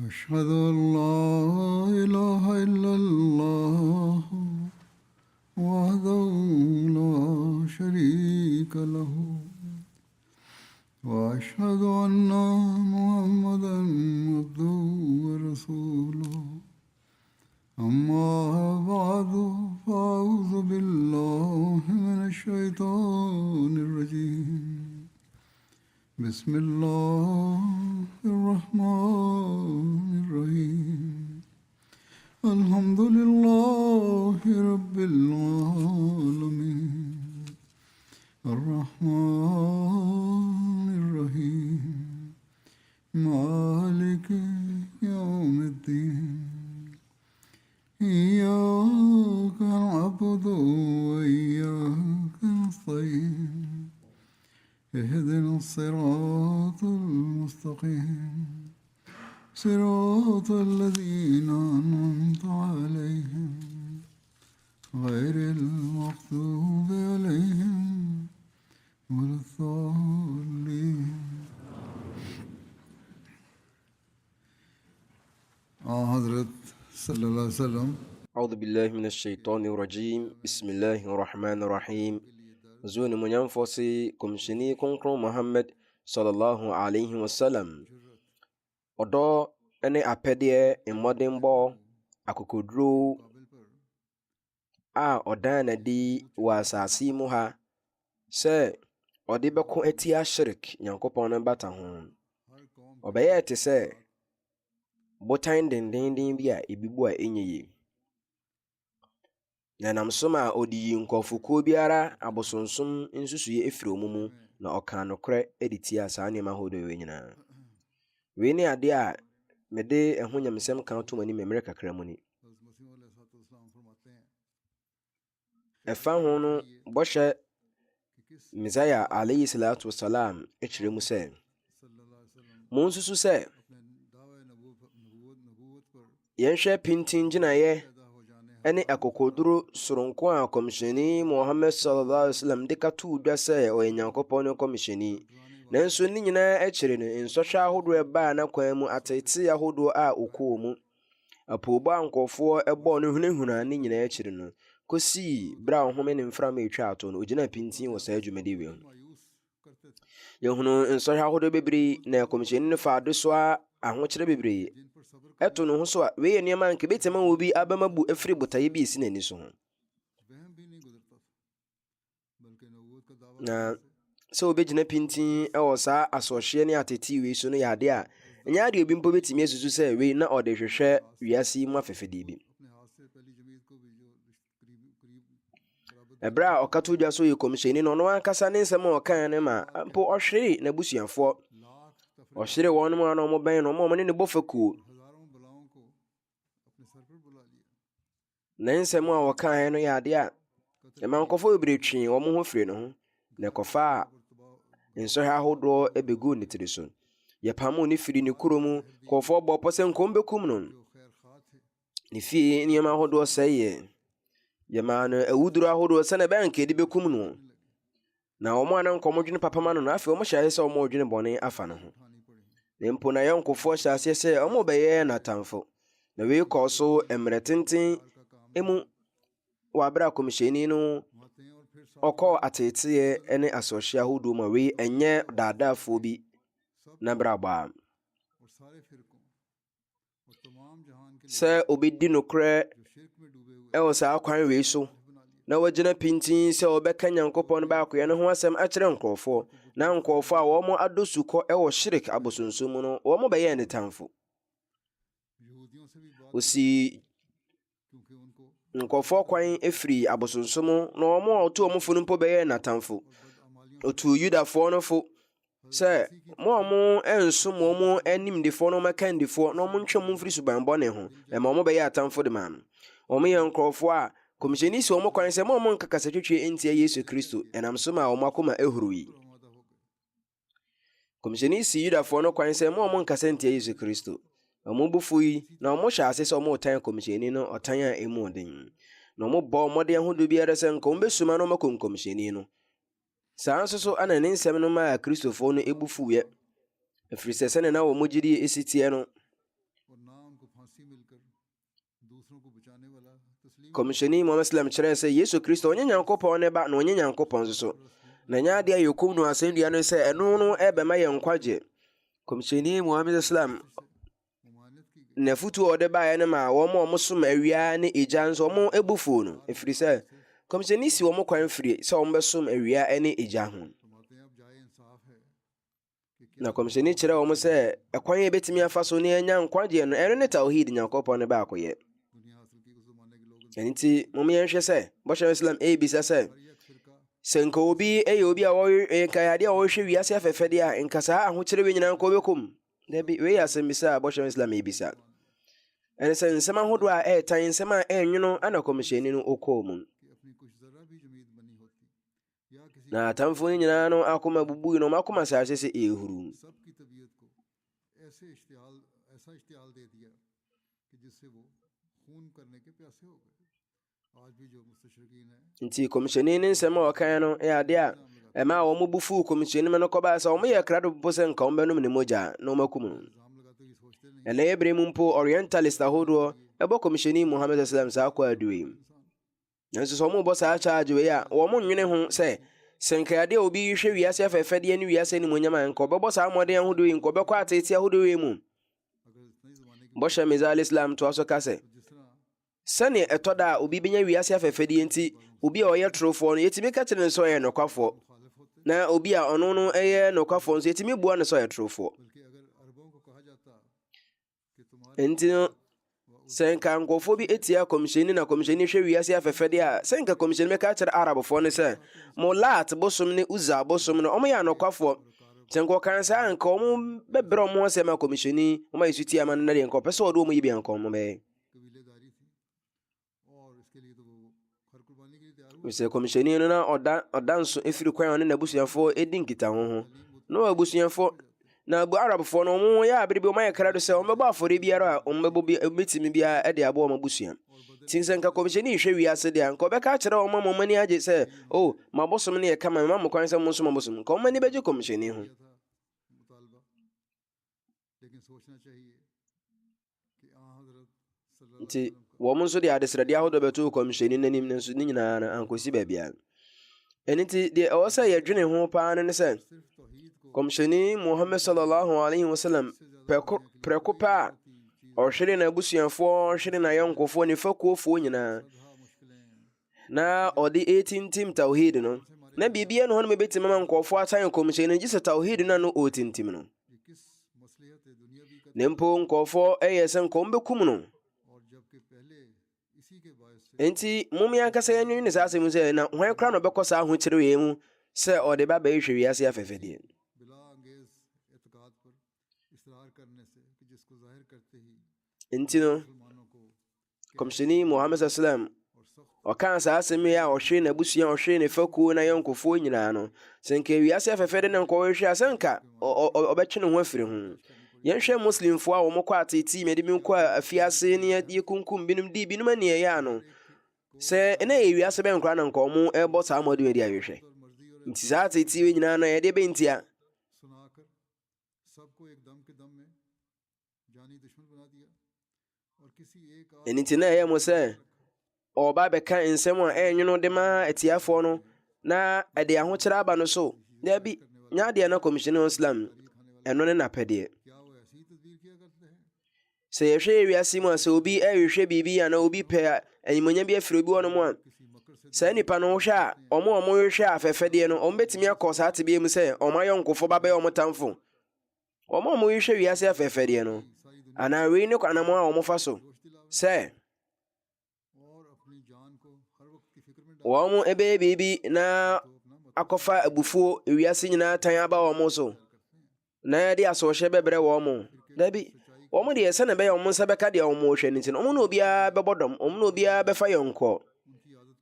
أشهد أن لا إله إلا الله وحده لا شريك له وأشهد أن محمدا عبده ورسوله أما بعد فأعوذ بالله من الشيطان الرجيم بسم الله الرحمن الرحيم الحمد لله رب العالمين الرحمن الرحيم مالك يوم الدين إياك نعبد وإياك نستعين اهدنا الصراط المستقيم صراط الذين أنعمت عليهم غير المغضوب عليهم ولا الضالين. حضرت صلی اللہ علیہ وسلم أعوذ بالله من الشيطان الرجيم بسم الله الرحمن الرحيم زون من ينفسي كمشني كونكرو محمد صلى الله عليه وسلم أدو أني أبدي إمودين بو أكوكودرو أدانا دي واساسي موها سي أدي بكو اتيا شرك ينكو بونا باتا هون أباياتي سي botan dendenden bi a ebibu a enye na namsom a odi nkɔfokuo biara abosonsom nsusuye efiri omumu na ɔka nokore editi asa anema hodo we nyina we ni ade a mede ɛho nyamsɛm kan to mani memre kakra mu ni ɛfa ho no bɔhyɛ Messiah alayhi salatu wassalam ekyire mu sɛ mo nsusu sɛ yɛnhwɛ pintin gyinaeɛ ɛne akokoduro soronko a kɔmhyɛni Muhammad sallallahu alaihi wasallam de kato dwa sɛ ɔyɛ Nyankopɔn ne kɔmhyɛni nanso ne nyinaa akyire no nsɔhwɛ ahodoɔ ɛbaa na kwan mu atete ahodoɔ a okɔɔ mu apoobo ankɔfoɔ ɛbɔɔ no hunahuna ne nyinaa akyire no kosi bra ɔhome ne mframa etwa ato no ogyina pintin wɔ saa dwumadi wei ho yɛhunu nsɔhwɛ ahodoɔ bebree na kɔmhyɛni no fa ado so a ahokyere bebree eto no ho so a we nneɛma nka betema wo bi abamabu afiri botaye bi esi n'ani so ho na so obegyina pintin ɛwɔ saa asɔhye ne atete we so no yade a nya ade obi mpo betimi asusu sɛ we na ɔde hwehwɛ wiase mu afefede bi ebra ɔkato dwa so yɛ kɔmhyɛni no ankasa ne nsɛm a ɔkan ne ma mpo ɔhwere na busuafoɔ ɔhwere wɔn mu na ɔmo bɛn no ɔmo ne ne bɔfakuo na nsɛm a wɔkae no yɛ ade a ɛmankɔfo bebree twe wɔn ho firi no ho na ɛkɔfa a nsɔhwɛ ahodoɔ ebegu ne tiri so yɛpamo ne firi ne kurom kɔfo bɔ pɔsɛ nkom bekum no ne fie nneɛma ahodoɔ sɛyɛ yɛma no awuduro ahodoɔ sɛ na bɛnka de bekum no na wɔn a na nkɔmɔ dwene papa ma no na afei wɔn hyɛ sɛ wɔn dwene bɔne afa no ho na mpo na yɛnkɔfoɔ hyɛ aseɛ sɛ wɔn bɛyɛ n'atamfo na wei kɔɔ so mmerɛ tenten emu wabra kɔmhyɛni no ɔkɔ ateteɛ ne asɔhye ahodoɔ ma wei ɛnyɛ daadaafoɔ bi na braba sɛ obedi nokora ɛwɔ saa kwan wei so na wagyina pintin sɛ ɔbɛka Nyankopɔn baakoyɛ no ho asɛm akyerɛ nkurɔfoɔ na nkurɔfoɔ a wɔn adosukɔ ɛwɔ shirik abosonsom mu no wɔn bɛyɛ ne tamfo osi nkurɔfoɔ kwan efiri abosonsom na wɔn a ɔto wɔn fo no mpo bɛyɛ n'atamfo otu Yudafoɔ no fo sɛ mo ensom mo animdefoɔ no makandifoɔ na mo ntwe mo mfiri suban bɔne ho ɛma mo bɛyɛ atamfo de ma no wɔn yɛ nkurɔfoɔ a kɔmhyɛni si wɔn kwan sɛ mo nkakasa twetwe ntia Yesu Kristo ɛnam so ma wɔn akoma ehuru yi kɔmhyɛni si Yudafoɔ no kwan sɛ mo nkasa ntia Yesu Kristo wɔn bufu yi na wɔn hyɛ ase sɛ wɔn tan kɔmhyɛni no ɔtan a emu den na wɔn bɔ wɔn ho do biara sɛ nka wɔn besuma no makɔ kɔmhyɛni no saa nso so ana ne nsɛm no ma Kristofoɔ no ebufu yɛ efiri sɛ sɛ na wɔn gyidi esi tie no kɔmhyɛni Muhammad sallam kyerɛɛ sɛ Yesu Kristo ɔnyɛ Nyankopɔn ne ba na ɔnyɛ Nyankopɔn nso so. Na nyɛ adeɛ a yɛkum no asɛnnua no sɛ ɛno no ɛbɛma yɛn nkwagye. Kɔmhyɛni Muhammad sallam n'afotuo a ɔde baeɛ no ma wɔn a wɔsom awia ne egya nso wɔn abu fuo no, ɛfiri sɛ kɔmhyɛni si wɔn kwan firi sɛ wɔn bɛsom awia ne egya ho. Na kɔmhyɛni kyerɛ wɔn sɛ ɛkwan a yɛbɛtumi afa so ne yɛnya nkwagyeɛ no ɛno ne tawhid Nyankopɔn ne baakoyɛ. Ɛno nti moma yɛnhwɛ sɛ bɔhyɛ Islam ɛbisa sɛ nka obi ɛyɛ obi a nkaeadeɛ a wɔhwɛ wiase afɛfɛdeɛ a nka saa ahokyerɛ wei nyinaa nka wobɛkɔm. Dabi wei yɛ asɛmbisa a bɔhyɛ Islam ɛbisa. Ɛne sɛ nsɛm ahodoɔ a ɛɛtan nsɛm a ɛnwono ana kɔmhyɛni no ɔkɔɔ mu. Na atamfoɔ no nyinaa no akoma bubui no ɔmakoma asase sɛ ɛhuru. Nti kɔmhyɛni ne nsɛm a ɔkan no ɛyɛ adeɛ a ɛma a wɔn bu fuu kɔmhyɛni mu no kɔbaa sɛ wɔn yɛ krado po sɛ nka wɔn bɛnom ne mogya na wɔn akum no. Ɛnna yɛbere mu mpo orientalist ahodoɔ ɛbɔ kɔmhyɛni Muhammad sallam saa akɔ aduwe mu. Nanso sɛ wɔn bɔ saa charge wei a wɔn nwene ho sɛ nkaeadeɛ a obi hwɛ wiase afɛfɛdeɛ ne wiase animuonyam a nka ɔbɛbɔ saa mmɔden ahodoɔ yi nka ɔbɛkɔ atete ahodoɔ yi mu. Bɔhyɛ Mizal Islam toa so ka sɛ sɛne ɛtɔ da a obi bɛnya wiase afɛfɛdeɛ nti obi a ɔyɛ torofoɔ no yɛtumi ka kyerɛ no sɛ ɔyɛ nokwafoɔ, na obi a ɔno no ɛyɛ nokwafoɔ nso yɛtumi bua no sɛ ɔyɛ torofoɔ. Nti no sɛ nka nkɔfoɔ bi ɛtia kɔmhyɛni na kɔmhyɛni hwɛ wiase afɛfɛdeɛ a sɛ nka kɔmhyɛni bɛka kyerɛ Arabfoɔ no sɛ mo Lat bosom ne Uzza bosom no ɔmo yɛ anokwafoɔ. Sɛ nka ɔkan saa nka ɔmo bɛbrɛ ɔmo asɛm a kɔmhyɛni ɔmo ayɛ so tia ma no na deɛ nka ɔpɛ sɛ ɔde ɔmo yi bi anka ɔmo bɛyɛ. Sɛ kɔmhyɛni no na ɔda nso ɛfiri kwan a ɔne n'abusuafoɔ ɛdi nkitaho ho na abusuafoɔ na Arabfoɔ no ɔmo yɛ abere bi ɔmo ayɛ krado sɛ ɔmo bɛbɔ afɔre biara a ɔmo bɛtumi biara ɛde abɔ ɔmo abusua. Nti sɛ nka kɔmhyɛni hwɛ wiase deɛ a nka ɔbɛka kyerɛ ɔmo ama ɔmo ani agye sɛ ma bosom no yɛ kama ma mo kwan sɛ mo nso ma bosom nka ɔmo ani bɛgye kɔmhyɛni ho. Nti wɔn nso de adesrɛdeɛ ahodoɔ bɛto kɔmhyɛni n'anim no nso ne nyinaa no ankɔsi baabiara. Ɛno nti deɛ ɛwɔ sɛ yɛdwene ho paa no ne sɛ kɔmhyɛni Muhammad sallallahu alaihi wasallam prɛko pɛ a ɔhwere n'abusuafoɔ ɔhwere n'ayɔnkofoɔ ne fakuofoɔ nyinaa na ɔde ɛtintim tawhid no na biribiara no hɔ no mɛbɛtumi ma nkɔfoɔ atan kɔmhyɛni no gye sɛ tawhid no no ɔtintim no. Na mpo nkɔfoɔ ɛyɛ sɛ nka ɔmbɛkum no. Enti mom yɛnkasa yɛnwene ne saa asɛm sɛ na hwan kora na ɔbɛkɔ saa ahokyere wei mu sɛ ɔde ba bɛhwɛ wiase afɛfɛdeɛ. Enti no kɔmhyɛni Muhammad sallam ɔkaa saa asɛm yi a ɔhwere n'abusua ɔhwere ne fakuo na yɔnkofoɔ nyinaa no sɛ nka wiase afɛfɛdeɛ na nka ɔhwɛ a sɛ nka ɔbɛtwe ne ho afiri ho. Yɛnhwɛ muslimfoɔ a wɔn kɔ atete mɛde bi kɔ afiase ne yɛkunkum binom di binom ani ɛyɛ ano sɛ ɛna yɛ wiase bɛn koraa na nka ɔmo ɛbɔ saa mmɔden adi ahwehwɛ. Nti saa atete wei nyinaa no yɛde bɛntia. Ɛno nti na ɛyɛ mo sɛ ɔba bɛka nsɛm a ɛnwono de ma atiafoɔ no na ɛde ahokyerɛ aba no so dabi nya adeɛ na kɔmhyɛni Islam ɛno ne napɛdeɛ. Sɛ yɛhwɛ wiase mu a sɛ obi ɛhwehwɛ biribi anaa obi pɛ animuonyam bi afiri obi hɔ no mu a saa nnipa no wohwɛ a ɔmo hwehwɛ afɛfɛdeɛ no ɔmo bɛtumi akɔ saa tebea mu sɛ ɔmo ayɔnkofoɔ babɛyɛ ɔmo tamfo. Ɔmo hwehwɛ wiase afɛfɛdeɛ no anaa wei ne kwanam a ɔmo fa so sɛ wɔn ɛbɛyɛ biribi na akɔfa abufuo wiase nyinaa tan aba wɔn so na yɛde asɔhyɛ bɛbrɛ wɔn dabi wɔn deɛ sɛ na ɛbɛyɛ wɔn nsa bɛka deɛ wɔn hwɛ ne nti wɔn na obiara bɛbɔ dɔm wɔn na obiara bɛfa yɔnkɔ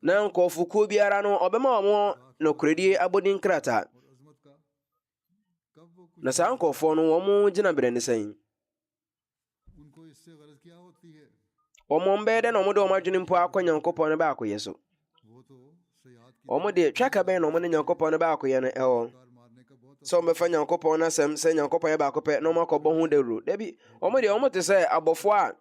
na nkɔfokuo biara no ɔbɛma wɔn nokoredie abɔden krataa na saa nkɔfoɔ no wɔn gyina berɛ ne sɛn wɔn bɛyɛ dɛ na wɔn de wɔn adwene mpo akɔ Nyankopɔn no baakɔyɛ so. Wɔn de twaka bɛn na wɔn ne Nyankopɔn no baakɔyɛ no ɛwɔ sɛ wɔn bɛfa Nyankopɔn no asɛm sɛ Nyankopɔn yɛ baako pɛ na wɔn akɔbɔ ho dawuro dabi wɔn deɛ wɔn te sɛ abɔfoɔ a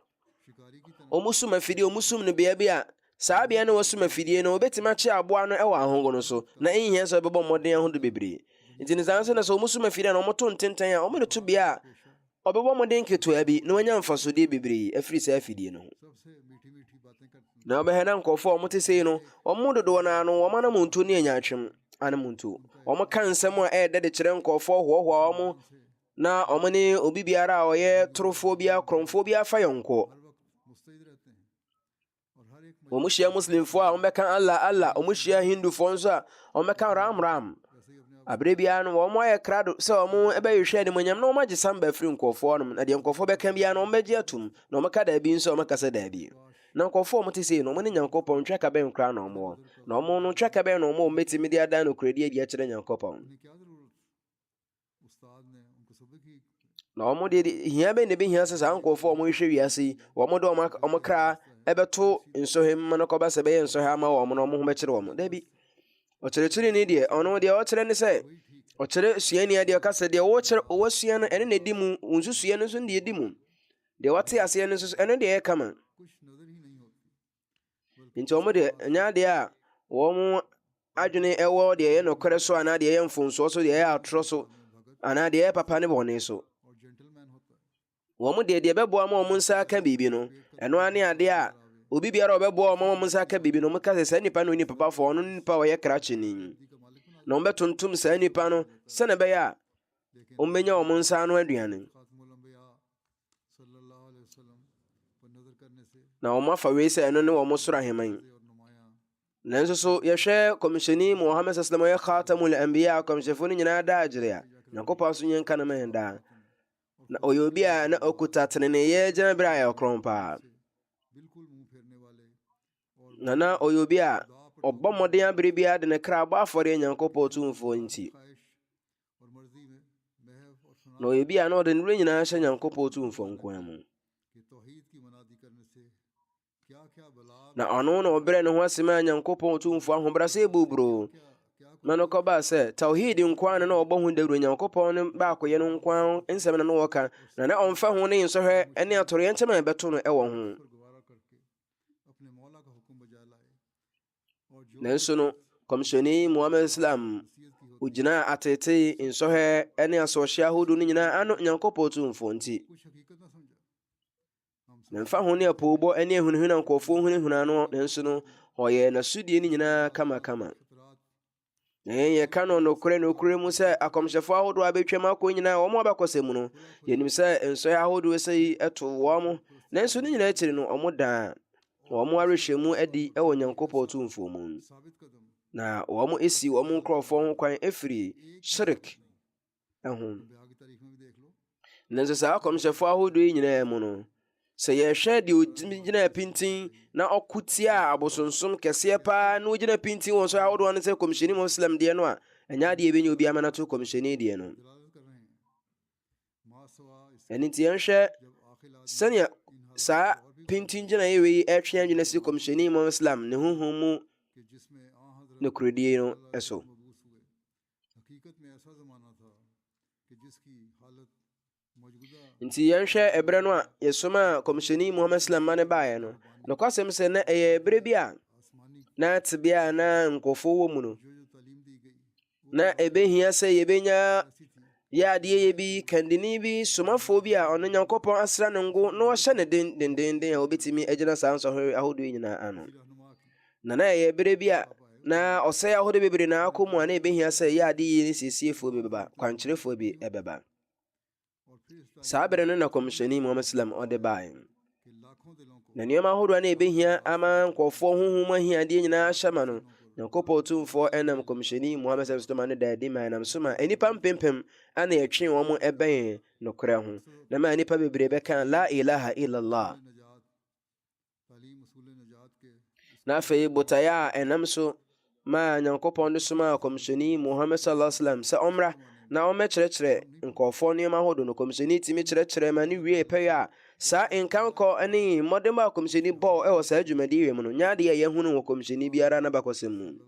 ɔmo sum afidie ɔmo sum no bea bi a saa bea no wɔsum afidie no wobɛtumi akye aboa no ɛwɔ ahongo no so na ɛnyɛ sɛ ɔbɛbɔ mmɔden ahodo bebree. Nti ne saa nso na sɛ ɔmo sum afidie na ɔmo to ntenten a ɔmo de to bea a ɔbɛbɔ mmɔden ketewa bi na wɔanya mfasodeɛ bebree afiri saa afidie no ho. Na ɔbɛhɛ na nkɔfoɔ ɔmo te sei no ɔmo dodoɔ no ano wɔn anam ntuo ne anyaatwem anam ntuo ɔmo ka nsɛm a ɛyɛ dɛ de kyerɛ nkɔfoɔ hoahoa ɔmo na ɔmo ne obi biara a ɔyɛ torofoɔ bi akorɔmfoɔ bi afa yɔnkoɔ. Wɔn hyia muslimfoɔ a wɔbɛka Allah wɔn hyia hindufoɔ nso a wɔbɛka ram. Abere biara no wɔn ayɛ krado sɛ wɔn bɛyɛhwɛ animonyam na wɔn agye samba firi nkɔfoɔ nom na deɛ nkɔfoɔ bɛka biara no wɔn bɛgye atum na wɔn ka daabi nso wɔn kasa daabi. Na nkɔfoɔ wɔn te sei no wɔn ne Nyankopɔn twɛ ka bɛn koraa na wɔn wɔ na wɔn no twɛ ka bɛn na wɔn mɛtumi de adan no kuredi adi akyerɛ Nyankopɔn. Na wɔn de hia bɛn na ebɛhia sɛ saa nkɔfoɔ wɔn hwɛ wiase yi wɔn de wɔn kra ɛbɛto nsɔhwɛ mu na kɔba sɛ bɛyɛ nsɔhwɛ ama wɔn na wɔn ho bɛkyerɛ wɔn daabi. Ɔkyerɛkyerɛ ni deɛ ɔno deɛ ɔkyerɛ ne sɛ ɔkyerɛ suani deɛ ɔkasa deɛ wɔsua no ɛne na edi mu nsusua no nso deɛ edi mu deɛ wɔte aseɛ no nso ɛno deɛ ɛyɛ kama. Nti wɔn deɛ ɛnyɛ adeɛ a wɔn adwene ɛwɔ deɛ ɛyɛ nɔkorɛ so anaa deɛ ɛyɛ mfonsoɔ so deɛ ɛyɛ atorɔ so anaa deɛ ɛyɛ papa ne bɔne so. Wɔn deɛ bɛboa ma wɔn nsa aka biribi no ɛno ane adeɛ a obi biara ɔbɛboa wɔn ma wɔn nsa aka biribi no wɔn ka sɛ saa nipa no nipa pafoɔ ɔno nipa ɔyɛ krakyeni na wɔn bɛtontom saa nipa no sɛnɛ bɛyɛ a wɔn bɛnya wɔn nsa ano aduane na wɔn afa wei sɛ ɛno ne wɔn soro aheman. Nanso so yɛhwɛ kɔmhyɛni Muhammad sallam ɔyɛ khatamul anbiya kɔmhyɛfoɔ no nyinaa daa agyere a Nyankopɔn so nyɛ nka no ma yɛn daa. Na ɔyɛ obi a na ɔkuta teneneeyɛ gyina berɛ a ɛyɛ ɔkorɔn paa. Na ɔyɛ obi a ɔbɔ mmɔden abere biara de ne kra bɔ afɔre Nyankopɔn tumfoɔ nti. Na ɔyɛ obi a na ɔde ne werɛ nyinaa hyɛ Nyankopɔn tumfoɔ nko ara mu. Na ɔno na ɔbrɛ ne ho asɛm a Nyankopɔn tumfoɔ ahobrɛasɛ buburo ma no kɔbaa sɛ tawhid nko ara na ɔbɔ ho dawuro Nyankopɔn no baakoyɛ no nko ara nsɛm na wɔka na ɔmfa ho ne nsɔhwɛ ne atɔreɛ nkyɛm a ɛbɛto no ɛwɔ ho. Nanso no kɔmhyɛni Muhammad Islam ogyina atete nsɔhwɛ ne asɔhye ahodoɔ no nyinaa ano Nyankopɔn tumfoɔ nti. Na mfa ho ne apɔwbɔ ne ahunahuna nkɔfoɔ hunahuna no nanso no ɔyɛ n'asodie no nyinaa kamakama. Na yɛka no nokorɛ mu sɛ akɔmhyɛfoɔ ahodoɔ a bɛtwam akɔ nyinaa wɔn abɛkɔsɛ mu no yɛnim sɛ nsɔhwɛ ahodoɔ sɛ yi ɛto wɔn nanso ne nyinaa akyiri no wɔn daa wɔn arehwɛ mu adi wɔ Nyankopɔn tumfoɔ mu na wɔn esi wɔn nkurɔfoɔ ho kwan efiri shirik ho. Nanso saa akɔmhyɛfoɔ ahodoɔ yi nyinaa mu no sɛ yɛhwɛ deɛ ogyina pintin na ɔko tia abosonsom kɛseɛ paa na ogyina pintin wɔ nsɔhwɛ ahodoɔ no sɛ kɔmhyɛni Muslim deɛ no a ɛnyɛ adeɛ ɛbɛnya obi ama no to kɔmhyɛni deɛ no. Ɛno nti yɛnhwɛ sɛnea saa pintin gyina yɛwei yi ɛtwe adwene si kɔmhyɛni Muslim ne honhom mu nokoredie no ɛso. Nti yɛnhwɛ ɛberɛ no a yɛsoma kɔmhyɛni Muhammad sallam ma ne baeɛ no nokwasɛm sɛ na ɛyɛ ɛberɛ bi a na tebea na nkɔfoɔ wɔ mu no na ɛbɛhia sɛ yɛbɛnya yɛ adeɛ yɛ bi kandini bi somafoɔ bi a ɔno Nyankopɔn asra ne ngo na ɔhyɛ ne dendenden a wɔbɛtumi agyina saa nsɔhwɛ ahodoɔ yi nyinaa ano. Na ɛyɛ ɛberɛ bi a na ɔsɛe ahodoɔ bebree na akɔ mu a na ɛbɛhia sɛ yɛ adeɛ yi ne siesiefoɔ bi bɛba kwankyerɛfoɔ bi ɛbɛba. Saa bere no na kɔmhyɛni Muhammad sallam ɔde baeɛ. Na nneɛma ahodoɔ na ɛbɛhia ama nkɔfoɔ honhom ahiadeɛ nyinaa hyɛ ma no Nyankopɔn tumfoɔ ɛnam kɔmhyɛni Muhammad sallam ne da adi ma ɛnam so ma nnipa mpempem ana yɛtwe wɔn ɛbɛn nokorɛ ho na ma nnipa bebree bɛka la ilaha illallah. Na afei botaeɛ a ɛnam so ma Nyankopɔn de soma kɔmhyɛni Muhammad sallam sɛ ɔmmra na ɔmɛkyerɛkyerɛ nkɔfoɔ nneɛma ahodoɔ no kɔmhyɛni tumi kyerɛkyerɛ ma ne wie pɛyɛ a saa nkankɔ ne mmɔdemmɔ a kɔmhyɛni bɔɔ ɛwɔ saa dwumadie mu no nyɛ adeɛ a yɛhunu wɔ kɔmhyɛni biara na bakɔsɛm mu.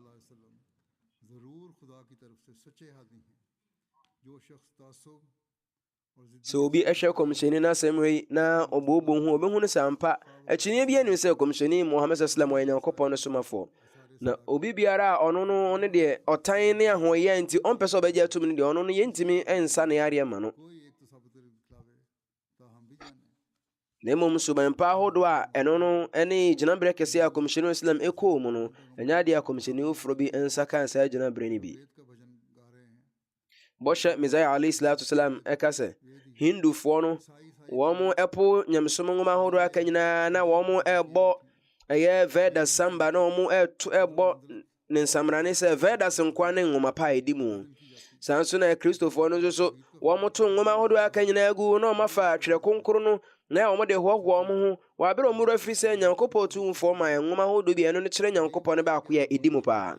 sɛ obi ɛhwɛ kɔmhyɛni n'asɛm yi na ɔbɔɔbɔ ho ɔbɛhu no sɛ ampa akyinnye bi anim sɛ kɔmhyɛni Muhammad sallam ɔyɛ Nyankopɔn no somafoɔ. Na obi biara a ɔno no ne deɛ ɔtan ne ahoɔyɛ nti ɔmpɛ sɛ ɔbɛgye atom no deɛ ɔno no yɛntumi nsa ne yareɛ ma no. Na mmom suban pa ahodoɔ a ɛno no ne gyinaberɛ kɛseɛ a kɔmhyɛni Islam ɛkɔɔ mu no ɛnyɛ adeɛ a kɔmhyɛni foforɔ bi nsa kaa saa gyinaberɛ no bi. Bɔhyɛ Mesaia alayhi salatu wasalam ɛka sɛ Hindufoɔ no wɔn ɛpo nyamesom nwoma ahodoɔ aka nyinaa na wɔn ɛbɔ ɛyɛ Vedas samba na wɔn ɛbɔ ne nsamrane sɛ Vedas nkwa ne nwoma pa a ɛdi mu. Saa nso na Kristofoɔ no nso so wɔn to nwoma ahodoɔ aka nyinaa gu na wɔn afa twerɛ kronkron no na wɔn de hoahoa wɔn ho wɔabere wɔn wura firi sɛ Nyankopɔn tumfoɔ ma nwoma ahodoɔ bi ɛno no kyerɛ Nyankopɔn no baako yɛ ɛdi mu paa.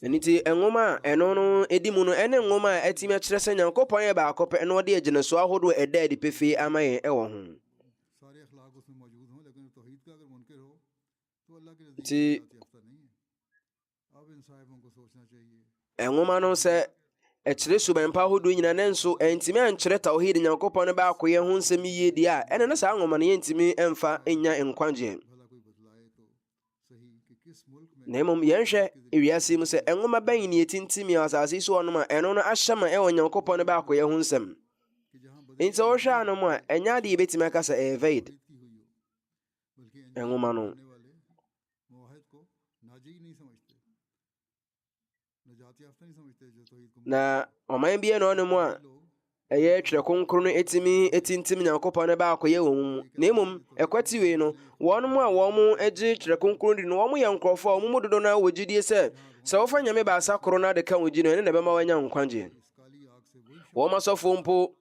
Nti nwoma a ɛno no ɛdi mu no ɛne nwoma a ɛtumi akyerɛ sɛ Nyankopɔn yɛ baako pɛ na ɔde agyina so ahodoɔ ɛda adi pefee ama yɛn ɛwɔ ho. Nti nwoma no sɛ ɛkyerɛ suban pa ahodoɔ nyinaa ne nso ɛntumi ankyerɛ tawhid Nyankopɔn no baako yɛ ho nsɛm yie deɛ a ɛne no saa nwoma no yɛntumi ɛmfa ɛnya nkwagyeɛ. Na mmom yɛnhwɛ ewiase mu sɛ nwoma bɛn ne yɛtintimi a asase so ɔnom a ɛno no ahyɛ ma ɛwɔ Nyankopɔn no baako yɛ ho nsɛm. Nti wɔhwɛ anom a ɛnyɛ ade yɛbɛtumi aka sɛ ɛyɛ vaid nwoma no. Na ɔman bi na ɔno mu a ɛyɛ twerɛ kronkron no ɛtintim Nyankopɔn no baako yɛ wɔn mu. Na mmom ɛkwati wei no wɔn mu a wɔn agye twerɛ kronkron di no wɔn yɛ nkurɔfoɔ a wɔn mu dodo no wɔ gyidie sɛ wɔfa nyame baasa koro no ade ka wɔn gyi no ɛne na ɛbɛma wɔanya nkwagyeɛ. Wɔn asɔfoɔ mpo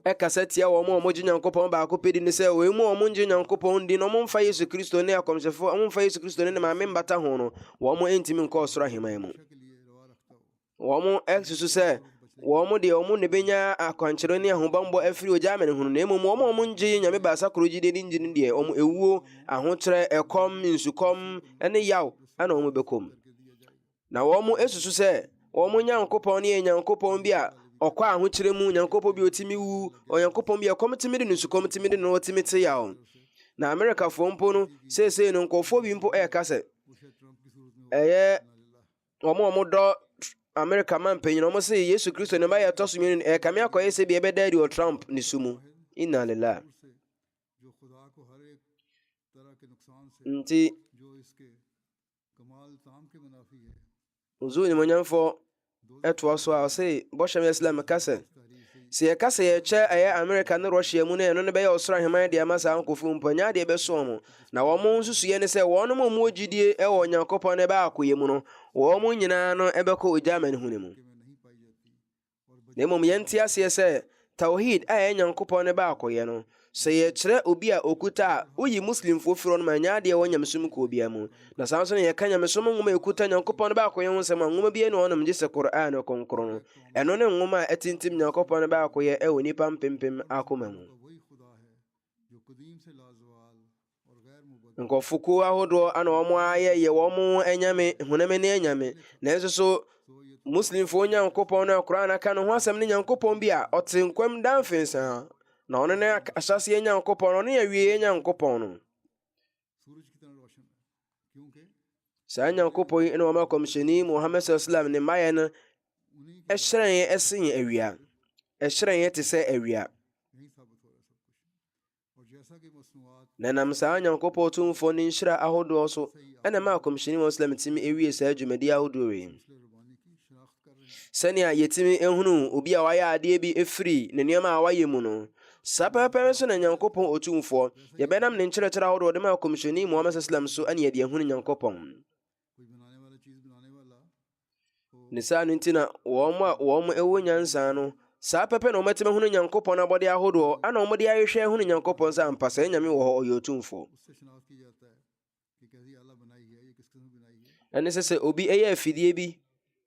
ɛkasa tia wɔn a wɔgye Nyankopɔn baako pɛ di ne sɛ wɔn mu a wɔn ngye Nyankopɔn di no wɔn mfa Yesu Kristo ne akɔmhyɛfoɔ wɔn mfa Yesu Kristo ne maame mbata ho no wɔn ntumi nkɔ ɔsoro ahemman mu. Wɔn ɛsusu sɛ wɔn deɛ wɔn ne bɛnya akwankyerɛ ne ahobanbɔ afiri ogya amanehunu na mmom wɔn ngye nyame baasa koro gyide ne ngye no deɛ wɔn ewuo ahokyerɛ ɛkɔm nsukɔm ne yaw ana wɔn bɛkɔm. Na wɔn ɛsusu sɛ wɔn Nyankopɔn ne yɛ Nyankopɔn bi a ɔkɔ ahokyerɛ mu Nyankopɔn bi otimi wu Onyankopɔn bi ɛkɔm timi de nsukɔm timi de no timi te yaw. Na Amerikafoɔ mpo no seesei no nkɔfoɔ bi mpo ɛka sɛ ɛyɛ wɔn dɔ America man panyin ɔmo sɛ Yesu Kristo ne ba yɛ tɔ so mmienu kame akɔyɛ sɛ bi ɛbɛda adi wɔ Trump ne su mu. Inna lillahi. Nti uzu ni monyamfo ɛtoa so a ɔsɛ bɔhyɛm Islam ka sɛ sɛ yɛka sɛ yɛkyɛ ɛyɛ America ne Russia mu no ɛno no bɛyɛ ɔsoro ahemman de ama saa nkɔfo mpo nya deɛ ɛbɛso mo. Na wɔn nsusuyɛ ne sɛ wɔn mu mu gyidie ɛwɔ Nyankopɔn ne baako yɛ mu no wɔn nyinaa no ɛbɛkɔ ogya amanehunu mu. Na mmom yɛnte aseɛ sɛ tawhid a ɛyɛ Nyankopɔn ne baako yɛ no sɛ yɛkyerɛ obi a okuta a woyi muslimfoɔ firi no ma nya deɛ wɔ nyamesom kɔ obia mu. Na saa nso no yɛka nyamesom nwoma ekuta Nyankopɔn ne baako yɛ ho nsɛm a nwoma bi ne ɔnom gye sɛ Qur'an kronkron no ɛno ne nwoma a ɛtintim Nyankopɔn ne baako yɛ ɛwɔ nipa mpempem akoma mu. Nkɔfoko ahodoɔ ana wɔn ayɛ wɔn anyame honam ne anyame na nso so muslimfoɔ Nyankopɔn no Qur'an aka no ho asɛm ne Nyankopɔn bi a ɔte nkwam damfensa na ɔno ne ahyɛseɛ Nyankopɔn ɔno yɛ wie Nyankopɔn no. Saa Nyankopɔn yi ne wɔn akɔmhyɛni Muhammad sallam ne mmayɛ no ɛhyerɛn ɛsen awia ɛhyerɛn te sɛ awia. Na nam saa Nyankopɔn tumfoɔ ne nhyira ahodoɔ so ɛna ma akɔmhyɛni Muhammad timi ewie saa dwumadi ahodoɔ wei. Sɛnea yɛtimi ehunu obi a wayɛ adeɛ bi efiri ne nneɛma a wayɛ mu no saa pɛpɛpɛ so na Nyankopɔn otumfoɔ yɛbɛnam ne nkyerɛkyerɛ ahodoɔ de ma akɔmhyɛni Muhammad sallam so ɛne yɛde ehunu Nyankopɔn. Ne saa no nti na wɔn ɛwɔ nyansa no saa pɛpɛ na wɔmatimi hunu Nyankopɔn abɔde ahodoɔ ana wɔn de ahwehwɛ hunu Nyankopɔn sɛ ampa sɛ nyame wɔ hɔ ɔyɛ otumfoɔ. Ɛne sɛ obi ɛyɛ afidie bi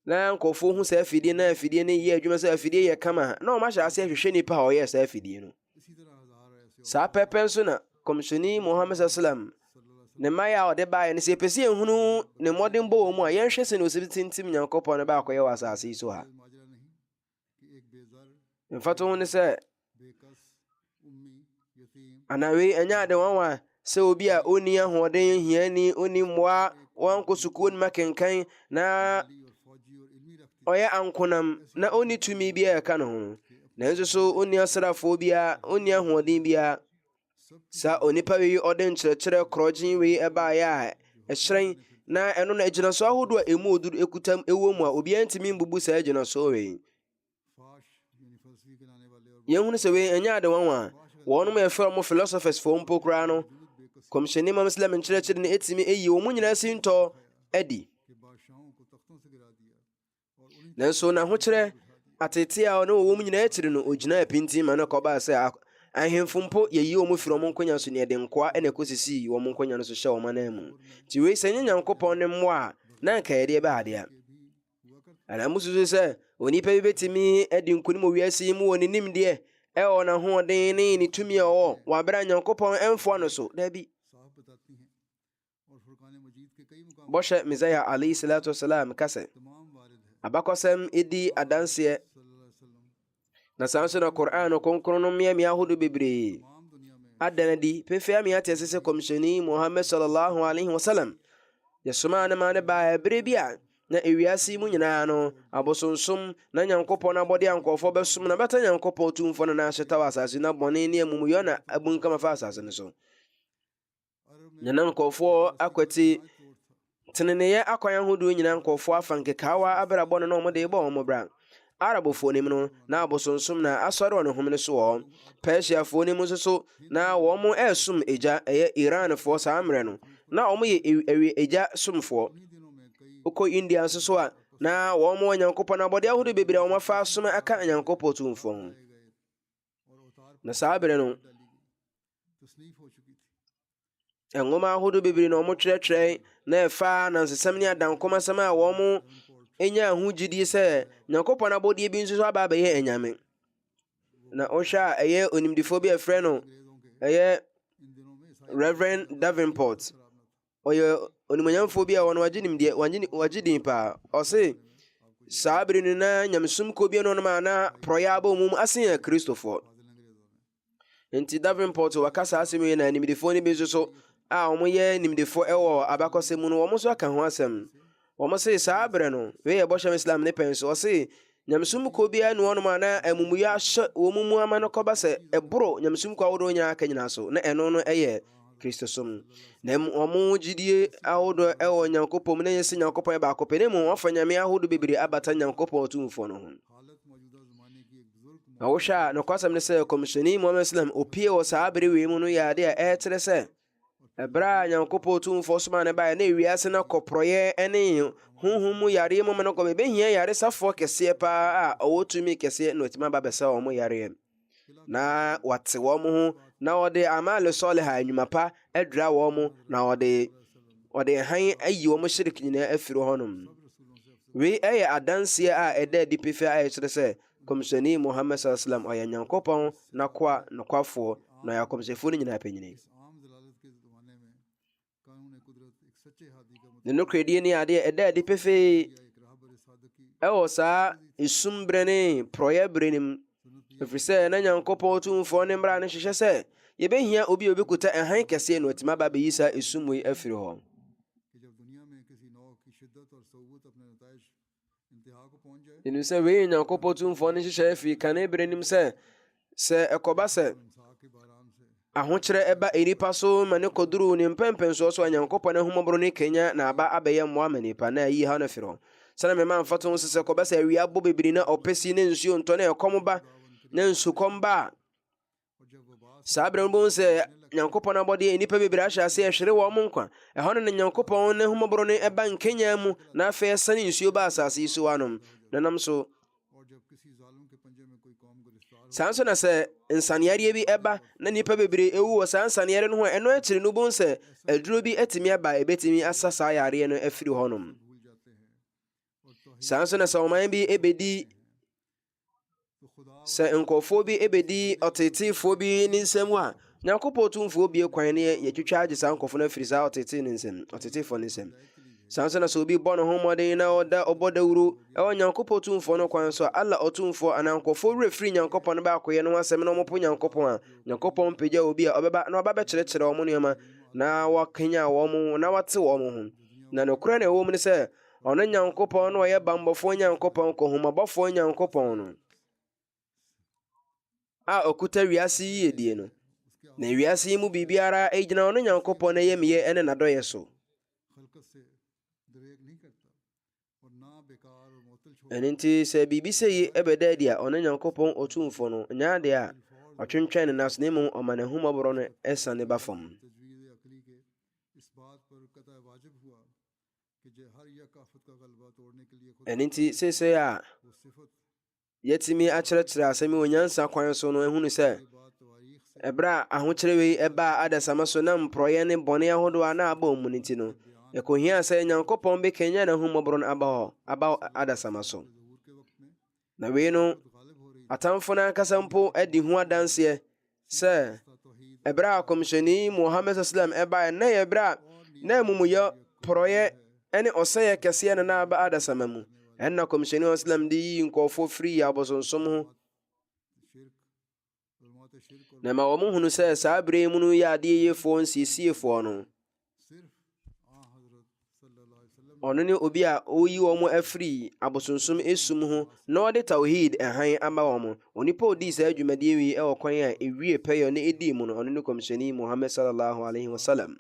na nkɔfoɔ hu saa afidie na afidie no yɛ adwuma sɛ afidie yɛ kama na wɔn ahyɛ ase ahwehwɛ nipa a ɔyɛ saa afidie no. Saa pɛpɛ nso na kɔmhyɛni Muhammad sallam ne mmayɛ a ɔde baeɛ no sɛ yɛpɛ sɛ yɛhunu ne mmɔden bɔ wɔ mu a yɛnhwɛ sɛ ne ɔsɛbi tintim Nyankopɔn no baakɔyɛ wɔ asase yi so ha. mfato ho ne sɛ बेकस उम्मी यतीम anawei ɛnyɛ ade wanwa sɛ obi a onni ahoɔden hiani onni mmoa wankɔ sukuo no ma kenkan na ली और फौजी और इल्मी रखती ɔyɛ ankonam na onni tumi biara ɛka ne ho nanso so onni asrafoɔ biara onni ahoɔden biara saa onipa wei ɔde nkyerɛkyerɛ korɔgyen wei ɛbaeɛ a ɛhyerɛn na ɛno na agyinasoɔ ahodoɔ a ɛmu oduru ekutam ɛwɔ mu a obiara ntumi mbubu saa agyinasoɔ wei फाश यानी फलसफी के लाने वाले और yɛhunu sɛ wei ɛnyɛ ade wanwa wɔnom yɛfrɛ mo philosophers foɔ mpo koraa no kɔmhyɛni ma muslim nkyerɛkyerɛ no ɛtumi ɛyi wɔ mu nyinaa sintɔ adi के बादशाहों को तख्तों से गिरा दिया और उन्हीं nanso n'ahokyerɛ atete a ɔne wɔwɔ mu nyinaa akyiri no ogyina apinti ma no kɔbaa sɛ ahemfo mpo yɛyi wɔ mu firi ɔmo nkonya so ne yɛde nkoa ɛna ɛkɔsisii wɔ mo nkonya no so hyɛ ɔma no mu nti wei sɛ nyɛ nyankopɔn ne mmoa a na anka yɛdeɛ bɛadeɛ a anaa mususu sɛ onipa bi bɛtumi adi nkonim wɔ wiase yi mu wɔ ne nimdeɛ ɛwɔ n'ahoɔden ne ne tumi a ɔwɔ wɔabrɛ a nyankopɔn ɛmfoa no so daabi साफ बताती हैं और फुरकान मजीद के कई मुकाम bɔhyɛ mesaia alayhi salatu wasalam ka sɛ तमाम वारिद है abakɔsɛm ɛdi adanseɛ सल्लल्लाहु अलैहि वसल्लम na saa nso na Qur'an kronkron no mmeammea ahodoɔ bebree तमाम दुनिया में adana di pefea me ate sɛ kɔmhyɛni Muhammad sallallahu alaihi wasallam yɛsomaa ne ma ne baa ɛberɛ bi a na ewiase mu nyinaa no abosonsom na nyankopɔn abɔde ankɔfoɔ bɛsom na bɛta nyankopɔn tumfoɔ no na ahyeta wɔ asase na bɔne ne amumuyɔ na abunkama fa asase no so अरब में nyana nkɔfoɔ akwati तोड़ था teneneyɛ akwan ahodoɔ nyinaa nkɔfoɔ afa nkekaawa abrabɔ no na ɔmode bɔ ɔmo bra arabofoɔ nim no na abosonsom na asɔre wɔ ne hom no so wɔ persiafoɔ nim nso so na wɔn mo ɛsom agya ɛyɛ iranfoɔ saa mmerɛ no na wɔn yɛ ɛwi agya somfoɔ उन्हीं दिनों में कई okɔ india nso so a na wɔn mo nyankopɔn abɔde ahodoɔ bebree a wɔn afa som aka nyankopɔn tumfoɔ ho गए और उतार na saa bere no डाली गई तस्नीफ हो चुकी थी nwoma ahodoɔ bebree na wɔn twerɛtwerɛ na ɛfa nansesɛm ne adankomasɛm a wɔn mo enya ho gyidie sɛ nyankopɔn abɔdeɛ bi nso so aba abɛyɛ anyame na ɔhwɛ a ɛyɛ onimdifoɔ bi a ɛfrɛ no अंग्रेजों के ɛyɛ इन दिनों में ईसाई Reverend Davenport खराब न था ɔyɛ onimonyamfoɔ bi a wɔn wagye din paa ɔse saa bere no na nyamesom kɔ bi no a na prɔyɛ aba wɔn mu asen yɛ kristofoɔ फाजिल अंग्रेजों में nti Davenport wɔka saa asɛm yi na nimdifoɔ no bi nso so a wɔyɛ nimdifoɔ ɛwɔ abakɔsɛm mu no wɔn nso aka ho asɛm wɔn se saa bere no wei yɛ bɔhyɛ Islam ne pɛn so ɔse nyamesom kɔ biara ne wɔnom a na amumuyɛ ahyɛ wɔn mu ama no kɔba sɛ ɛboro nyamesom kɔ ahodoɔ nyinaa aka nyinaa so na ɛno no ɛyɛ kristosom na wɔn gyidie ahodoɔ ɛwɔ nyankopɔn mu na yɛ sɛ nyankopɔn yɛ baako pɛ ne mu wɔfa nyame ahodoɔ bebree abata nyankopɔn tumfoɔ no ho हालत मौजूदा ज़माने की एक बुजुर्ग na wohwɛ a nokwasɛm ne sɛ kɔmhyɛni Muhammad Islam opie wɔ saa bere wei mu no yɛ ade a ɛɛkyerɛ sɛ ɛberɛ a nyankopɔn tumfoɔ soma ne baeɛ na ewiase no kɔporɔyɛ ne honhom mu yareɛ mu ma no kɔ bɛbɛhia yaresafoɔ kɛseɛ paa a ɔwɔ tumi kɛseɛ na ɔtumi aba bɛsɛ wɔn yareɛ na wate wɔn ho na ɔde amale sɔleha adwuma pa adura wɔn mo na ɔde hann ayi wɔn shirk nyinaa afiri hɔnom wei ɛyɛ adanseɛ a ɛda adi pefee a ɛkyerɛ sɛ kɔmhyɛni Muhammad sallallahu alaihi wasallam ɔyɛ nyankopɔn nakoa nokwafoɔ na ɔyɛ akɔmhyɛfoɔ no nyinaa panyini इस आम जलालत के ज़माने में कानून कुदरत एक सच्चे हादी का ne nokoredie ne adeɛ ɛda adi pefee या एक राहबर Sadqi ɛwɔ saa esum berɛ ne prɔyɛ berɛ nim ɛfiri sɛ na nyankopɔn tumfoɔ ne mmara no hyehyɛ sɛ yɛbɛhia obi a obɛkuta ɛhan kɛseɛ na ɔtumi aba bɛyi saa esum wei afiri hɔ कि जब दुनिया में किसी नौ की शिद्दत और सऊबत अपने नताइज इंतहा को पहुंच जाए ɛnu sɛ wei nyankopɔn tumfoɔ no hyehyɛ afiri kane berɛ nim sɛ ɛkɔba sɛ इंसाफ के बारान से ahokyerɛ ɛba enipa so ma ne kɔduru ne mpɛmpɛnsoɔ so a nyankopɔn ahomɔborɔ ne kanya na aba abɛyɛ mmoa ma nipa na ayi ha no firi hɔ sɛne mema mfato ho sɛ kɔba sɛ awia bɔ bebree na ɔpɛsi ne nsuo ntɔ na ɛkɔm ba na nsukɔm ba a और जब वबा saa berɛ no bohu sɛ nyankopɔn abɔdeɛ nnipa bebree ahyɛ ase ɛhwere wɔ mo nkwa ɛhɔ no ne nyankopɔn ne ahomɔborɔ no ɛba nkanya mu na afei ɛsane nsuo ba asase yi so anom nanam so और जब किसी जालिम के पंजे में कोई कौम गिरफ्तार हो saa nso na sɛ nsaneareɛ bi ɛba na nnipa bebree ɛwu wɔ saa nsaneareɛ no ho a ɛno akyiri no bohu sɛ aduro bi atumi aba a ɛbɛtumi asa saa yareɛ no afiri hɔnom भूल जाते हैं और तौहीद saa nso na sɛ ɔman bi ɛbɛdi तो खुदा sɛ nkɔfoɔ bi ɛbɛdi ɔteteefoɔ bi ne nsɛm a nyankopɔn tumfoɔ bie kwan ne yɛtwitwa agye saa nkɔfoɔ no afiri saa ɔteteefoɔ no nsɛm हिदायत के लिए sanso na so obi bɔ no ho mmɔden na ɔbɔ dawuro ɛwɔ Nyankopɔn Otumfoɔ no kwan so a Allah Otumfoɔ anankɔfoɔ refiri Nyankopɔn no baakɔyɛ no ho asɛm na ɔmopo Nyankopɔn a Nyankopɔn pagya obi a ɔbɛba na ɔba bɛkyerɛkyerɛ wɔn nneɛma na wakanya wɔn na wate wɔn ho na nokorɛ na ɛwɔ mu ne sɛ ɔno Nyankopɔn no ɔyɛ bambɔfoɔ Nyankopɔn kɔhomabɔfoɔ Nyankopɔn no a ɔkuta wiase yiedie no na wiase yi mu biribiara ɛgyina ɔno Nyankopɔn na yɛmeyɛ ɛne n'adɔyɛ so. ɛno nti sɛ biribi sɛ yi ɛbɛda adi a ɔno Nyankopɔn Otumfoɔ no nyɛ ade a ɔtwentwɛn ne nas na mmom ɔma ne homɔborɔ no ɛsa ne ba fam. ɛno nti seesei a yɛtumi akyerɛkyerɛ asɛm yi wɔ nyansa kwan so no ɛhunu sɛ ɛberɛ a ahokyerɛ wei ɛbaa adasama so na mporɔyɛ ne bɔne ahodoɔ a na aba mu no nti no ɛkɔhia sɛ Nyankopɔn bɛkanya ne homɔborɔ no aba adasama so. na wei no atamfo no ankasa mpo adi ho adanseɛ sɛ ɛberɛ a kɔmhyɛni Muhammad sallam ɛbaeɛ na yɛ berɛ a na amumuyɛ porɔyɛ ɛne ɔsɛeɛ kɛseɛ no na aba adasama mu ɛnna kɔmhyɛni sallam de yi nkɔɔfoɔ firi abosonsom ho na ma wɔn hunu sɛ saa berɛ mu no yɛ adeɛ yɛfoɔ nsiesie no ɔno ne obi a ɔyi wɔn afiri abosonsom esum ho na ɔde tawhid ɛhan ama wɔn onipa odi saa dwumadie wi ɛwɔ kwan a ewie pɛyɛ ne edi mu no ɔno ne kɔmhyɛni Muhammad sallallahu alaihi wasallam.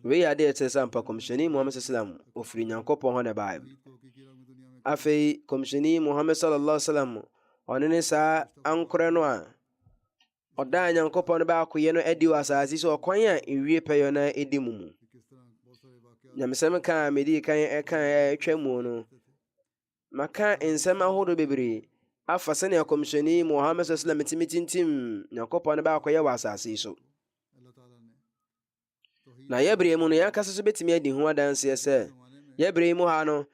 wei yɛ adeɛ ɛkyerɛ sɛ mpa kɔmhyɛni Muhammad sallam ofiri Nyankopɔn hɔ na bae. afei kɔmhyɛni Muhammad sallallahu alaihi wasallam ɔno ne saa ankorɛ no a ɔdaa Nyankopɔn no baakɔyɛ no adi wɔ asase so ɔkwan a ewie pɛyɛ no edi mu nyamesɛm ka a medi kan ɛka ɛtwa mu no maka nsɛm ahodoɔ bebree afa sɛnea kɔmhyɛni Muhammad sallam timi tintim Nyankopɔn no baakɔyɛ wɔ asase so na yɛbrɛ mu no yɛnkasa so bɛtumi adi ho adanseɛ sɛ yɛbrɛ mu ha no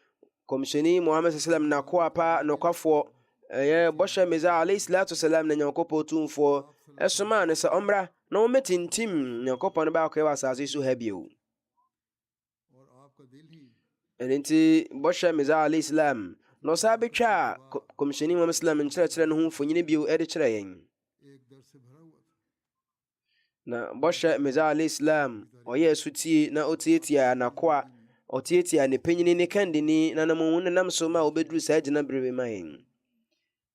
kɔmhyɛni Muhammad sallam nakoa pa nokwafoɔ ɛyɛ bɔhyɛ Meza alayhi salatu salam na Nyankopɔn Otumfoɔ ɛsomaa no sɛ ɔmmra na wɔmmɛtintim Nyankopɔn no baakɔyɛ wɔ asase so ha bio. ɛno nti bɔhyɛ Meza alayhi salam na ɔsaa bɛtwa a kɔmhyɛni Muhammad sallam nkyerɛkyerɛ no ho mfonyini bio ɛde kyerɛ yɛn. na bɔhyɛ Meza alayhi salam ɔyɛ sutie na ɔtiatia nakoa ɔtiatia ne panyini ne kandini na namu nenam so ma ɔbɛduru saa gyina berɛ ma yɛn.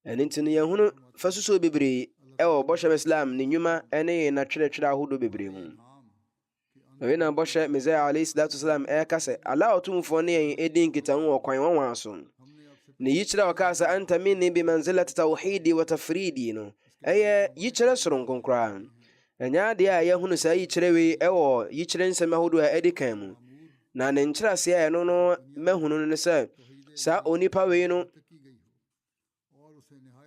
ɛno nti no yɛhunu fa susuo bebree ɛwɔ bɔhyɛ Islam ne nnwuma ɛne na twerɛtwerɛ ahodoɔ bebree mu. na wei na bɔhyɛ Meza alayhi salatu salam ɛka sɛ Allah Otumfoɔ ne yɛn ɛdi nkitaho wɔ kwan wɔn so ne yi kyerɛ ɔkaa sɛ anta minni bi manzilati tawhidi wa tafridi no ɛyɛ yi kyerɛ soronko koraa. ɛnyɛ adeɛ a yɛhunu saa yi kyerɛ wei ɛwɔ yi kyerɛ nsɛm ahodoɔ a ɛdi kan mu na ne nkyerɛaseɛ ɛno no mɛhunu no sɛ saa onipa wei no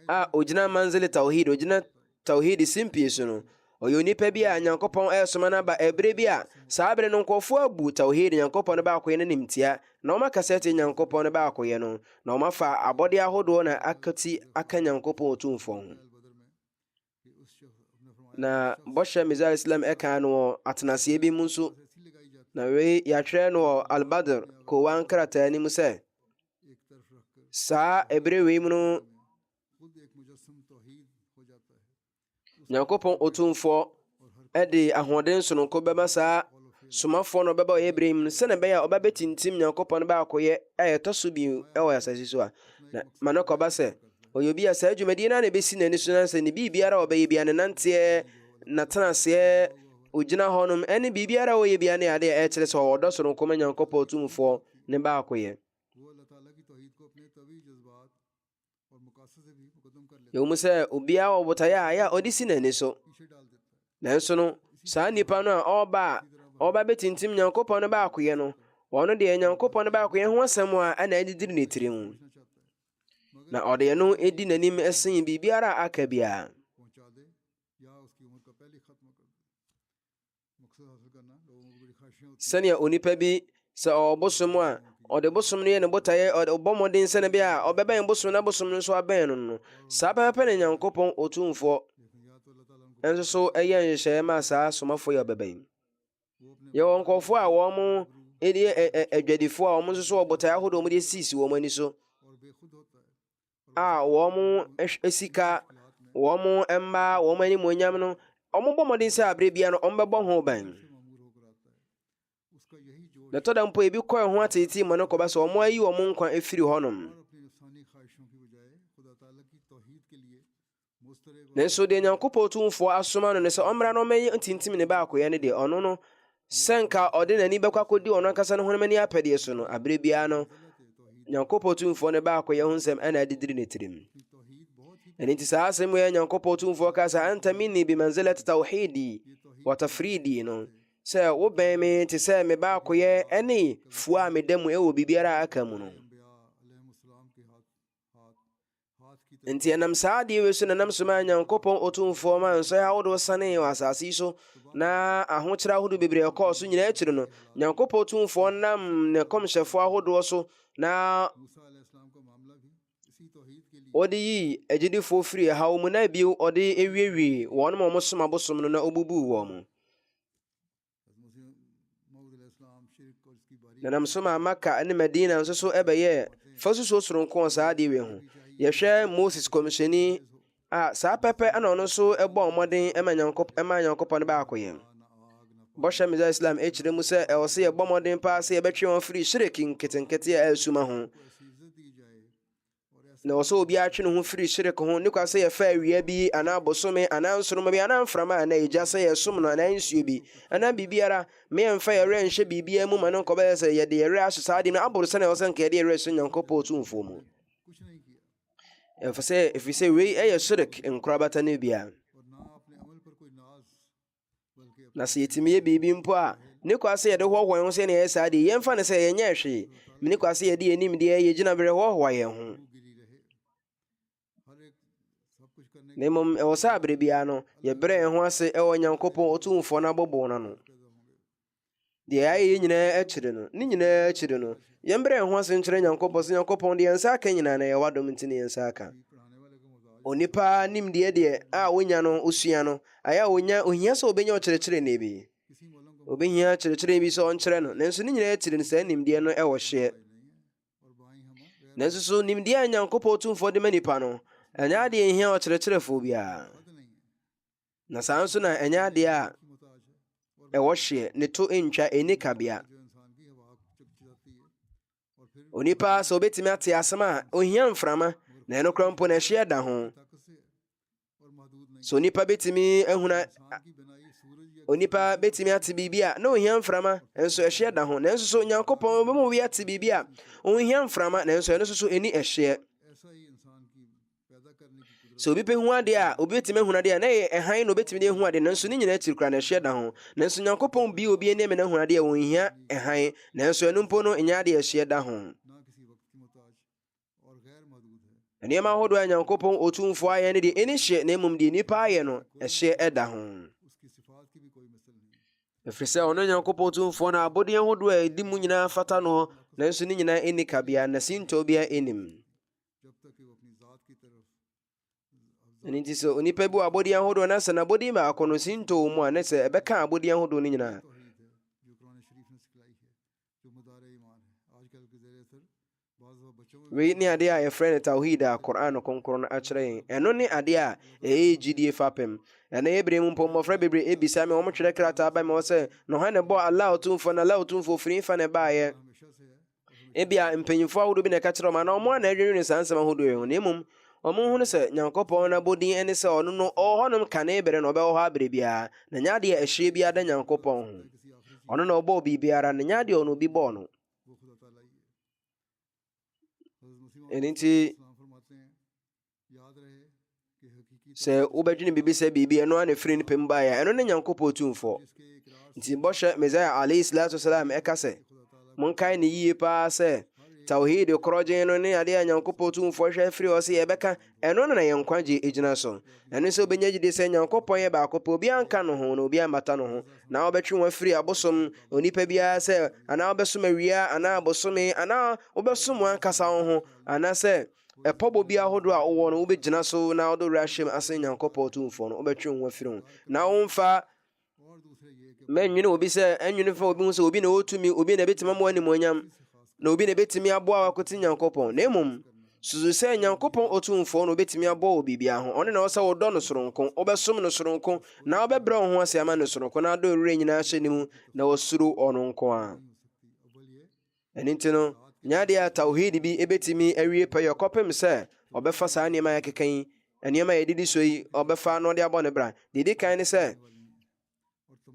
a ogyina manzili tawhid ogyina tawhid simpie so no ɔyɛ onipa bi a Nyankopɔn ɛsoma no aba ɛberɛ bi a saa berɛ no nkɔfoɔ abu tawhid Nyankopɔn no baakɔyɛ no nimtia na ɔmakasa te Nyankopɔn no baakɔyɛ no na ɔmafa abɔde ahodoɔ na akati aka Nyankopɔn Otumfoɔ ho. na bɔhyɛ Meza Islam ɛka no wɔ atenaseɛ bi mu nso na wei yɛatwerɛ no wɔ Al-Badr kowa nkrataa ni mu sɛ saa ɛberɛ wei mu no Nyankopɔn Otumfoɔ ɛde ahoɔden sononko bɛma saa somafoɔ no ɔbɛba ɔyɛ berɛ mu no sɛne ɛbɛyɛ a ɔbɛbɛtintim Nyankopɔn no baakɔyɛ ɛyɛtɔ so bi ɛwɔ asase so a na ma no kɔba sɛ ɔyɛ obi a saa dwumadie no a na ɛbɛsi n'ani so na sɛ ne biribiara a ɔbɛyɛ bia ne nanteɛ natenaseɛ ogyina hɔnom ɛne biribiara a ɔyɛ bia ne adeɛ ɛkyerɛ sɛ ɔwɔ dɔ sononko ma Nyankopɔn Otumfoɔ ne baakɔyɛ. yɛwɔ mu sɛ obiara wɔ botaeɛ a ɛyɛ a ɔde si n'ani so nanso no saa nnipa no a ɔba bɛtintim Nyankopɔn no baakɔyɛ no ɔno deɛ Nyankopɔn no baakɔyɛ ho asɛm a ɛna ɛdediri ne tiri mu na ɔde ɛno ɛdi n'anim ɛsen biribiara a aka biara. sɛnea onipa bi sɛ ɔwɔ bosom a ɔde bosom no yɛ ne botaeɛ ɔde ɔbɔ mmɔden sɛne bi a ɔbɛbɛn bosom na bosom no nso abɛn no no saa pɛpɛpɛ ne Nyankopɔn Otumfoɔ ɛnso so ɛyɛ nhyehyɛeɛ ma saa somafoɔ yɛ ɔbɛbɛn. yɛwɔ nkɔɔfoɔ a wɔn ɛdi adwadifoɔ a wɔn nso so wɔ botaeɛ ahodoɔ wɔn de sisi wɔn ani so a wɔn sika wɔn mmaa wɔn animuonyam no wɔn bɔ mmɔden sɛ abere bia no wɔn bɛbɔ ho ban. na tɔda mpo ebi kɔ ɛho atete ma no kɔba sɛ wɔn ayi wɔn nkwa efiri hɔnom. nanso deɛ Nyankopɔn Tumfoɔ asoma no ne sɛ ɔmmra na ɔmmɛyɛ ntintim ne baakoyɛ no deɛ ɔno no sɛ nka ɔde n'ani bɛkɔ akɔdi ɔno ankasa no honam ani apɛdeɛ so no abere biara no Nyankopɔn Tumfoɔ ne baakoyɛ ho nsɛm ɛna adidiri ne tirim. ɛno nti saa asɛm yɛ Nyankopɔn Tumfoɔ ka sɛ anta minni bimanzilati tawhidi wa tafridi no sɛ wobɛn me te sɛ me baakoyɛ ɛne fua a meda mu ɛwɔ biribiara a aka mu no. nti ɛnam saa adeɛ wei so na nam so ma Nyankopɔn Otumfoɔ ma nsɔe ahodoɔ sanee wɔ asase yi so na ahokyerɛ ahodoɔ bebree ɛkɔɔ so nyinaa akyiri no Nyankopɔn Otumfoɔ nam ne kɔmhyɛfoɔ ahodoɔ so na ɔde yi agyidifoɔ firi ɛhaw mu na bio ɔde ewiewie wɔn ma wɔn som abosom no na ɔbubuu wɔn mu. na nam so ma Maka ne Medina nso so ɛbɛyɛ fa susuo soronko wɔ saa adeɛ wei ho. yɛhwɛ Moses kɔmhyɛni a saa pɛpɛ ana ɔno nso ɛbɔ mmɔden ɛma Nyankopɔn no baakoyɛ. bɔhyɛ Misa Islam ɛkyerɛ mu sɛ ɛwɔ sɛ yɛbɔ mmɔden paa sɛ yɛbɛtwe wɔn firi shirk nketenkete a ɛsuma ho. na wɔ sɛ obi atwe ne ho firi shirk ho ne kwa sɛ yɛfa awia bi anaa bosome anaa nsoroma bi anaa mframa anaa egya sɛ yɛsom no anaa nsuo bi anaa biribiara meyɛmfa yɛwerɛ nhyɛ biribiara mu ma no nkɔbɛyɛ sɛ yɛde yɛwerɛ ahyɛ saa ade no aboro sɛ na ɛwɔ sɛ nka yɛde yɛwerɛ so Nyankopɔn Otumfoɔ mu. ɛfiri sɛ wei ɛyɛ shirk nkorabata no bia. na sɛ yɛtumi yɛ biribi mpo a ne kwa sɛ yɛde hoahoa yɛn ho sɛ ne yɛyɛ saa deɛ yɛmfa no sɛ yɛnyɛ hwee ne kwa sɛ yɛde yɛnim deɛ yɛgyina berɛ hoahoa yɛn ho. na mmom ɛwɔ sɛ abere biara no yɛbrɛ yɛn ho ase ɛwɔ Nyankopɔn Otumfoɔ no abɔbɔ no no. deɛ ayɛ yɛ nyinaa akyiri no ne nyinaa akyiri no yɛmbrɛ yɛn ho ase nkyerɛ Nyankopɔn sɛ Nyankopɔn de yɛn nsa aka nyinaa na yɛwɔ adom nti ne yɛn nsa aka. onipa nim deɛ a wonya no osua no ayɛ a ohia sɛ obɛnya ɔkyerɛkyerɛni bi obɛhia kyerɛkyerɛni bi sɛ ɔnkyerɛ no nanso ne nyinaa akyiri no saa nimdeɛ no ɛwɔ hyeɛ. nanso so nimdeɛ a Nyankopɔn Otumfoɔ de ma nipa no ɛnyɛ adeɛ nhia ɔkyerɛkyerɛfoɔ biara. na saa nso na ɛnyɛ adeɛ a ɛwɔ hyeɛ ne to ntwa ɛni kabea. onipa sɛ obɛtumi ate asɛm a ohia mframa na ɛno kora mpo na ɛhyeɛ da ho. so onipa bɛtumi ate biribi a na ohia mframa nso ɛhyeɛ da ho nanso so Nyankopɔn bɛma obi ate biribi a ohia mframa nanso ɛno nso so ɛni ɛhyeɛ. sɛ obi pɛ hu adeɛ a obi bɛtumi ahu adeɛ a na ɛyɛ ɛhan na obɛtumi de ahu adeɛ nanso ne nyinaa akyiri kora na ɛhyeɛ da ho nanso Nyankopɔn bi obi anim na ahu adeɛ a wɔnhia ɛhan nanso ɛno mpo no ɛnyɛ adeɛ ɛhyeɛ da ho. nneɛma ahodoɔ a Nyankopɔn Otumfoɔ ayɛ no deɛ ɛni hyeɛ na mmom deɛ nnipa ayɛ no ɛhyeɛ ɛda ho. ɛfiri sɛ ɔno Nyankopɔn Otumfoɔ no abɔdeɛ ahodoɔ a ɛdi mu nyinaa fata no nanso ne nyinaa ɛni kabea na sintɔ biara ɛnim. ɛno nti sɛ onipa bi wɔ abɔdeɛ ahodoɔ na sɛ n'abɔdeɛ baako no sintɔ wɔ mu a ne sɛ ɛbɛka abɔdeɛ ahodoɔ no nyinaa. wei ne adeɛ a yɛfrɛ no tawhid a Qur'an no kronkron no akyerɛ yɛn. ɛno ne adeɛ a ɛyɛ gyidie fapem. ɛno yɛ berɛ mu mpo mmɔfra bebree ɛbisa me wɔmtwerɛ krataa ba me wɔ sɛ na ɔha ne bɔ Allah Otumfoɔ na Allah Otumfoɔ firi fa ne baeɛ. ebia mpanyimfoɔ ahodoɔ bi na ɛka kyerɛ ɔma na ɔmo ana adwennwene saa nsɛm ahodoɔ yɛ ho na mmom ɔmo hu no sɛ Nyankopɔn no abɔdin ne sɛ ɔno no ɔwɔ hɔnom ka ne berɛ na ɔbɛwɔ hɔ abere biara na nyɛ adeɛ ɛhyeɛ biara da Nyankopɔn ho. ɔno na ɔbɔɔ biribiara na nyɛ adeɛ ɔno obi bɔɔ no. ɛno nti sɛ wobɛdwene biribi sɛ biribi ɛno a ne firi nipa mu baeɛ ɛno ne Nyankopɔn Otumfoɔ. nti bɔhyɛ Mesaia alayhi salatu wasalam ɛka sɛ monkae ne yie paa sɛ tawhid korɔgyen no ne adeɛ a Nyankopɔn Otumfoɔ hwɛ firi hɔ sɛ yɛbɛka ɛno na yɛn nkwagye ɛgyina so. ɛno sɛ wobɛnya gyide sɛ Nyankopɔn yɛ baako pɛ obi anka no ho na obi ammata no ho na wobɛtwe wɔn afiri abosom onipa biara sɛ anaa wobɛsom awia anaa abosome anaa wobɛsom ankasa wo ho anaasɛ ɛpɔbɔ bi ahodoɔ a wowɔ no wobɛgyina so na wode werɛ ahyɛm ase Nyankopɔn Otumfoɔ no wobɛtwe wo ho afiri ho na womfa menwene obi sɛ enwene fa obi hu sɛ obi na otumi obi na betimi mo animonyam na obi na betimi aboa wakote Nyankopɔn na mmom suzu sɛ Nyankopɔn otumfo no betimi aboa wo bibia ho ɔne na ɔsɛ wodɔ no soronko wobɛsom no soronko na wobɛbrɛ wo ho ase ama no soronko na adɔ wura nyinaa hyɛ ne mu na wasuro ɔno nko a ɛno nti no nyade a tawhid bi ebetimi awie pɛ yɛ kɔpem sɛ ɔbɛfa saa nneɛma yɛkeka yi nneɛma yɛdidi so yi ɔbɛfa na ɔde abɔ ne bra didi kan ne sɛ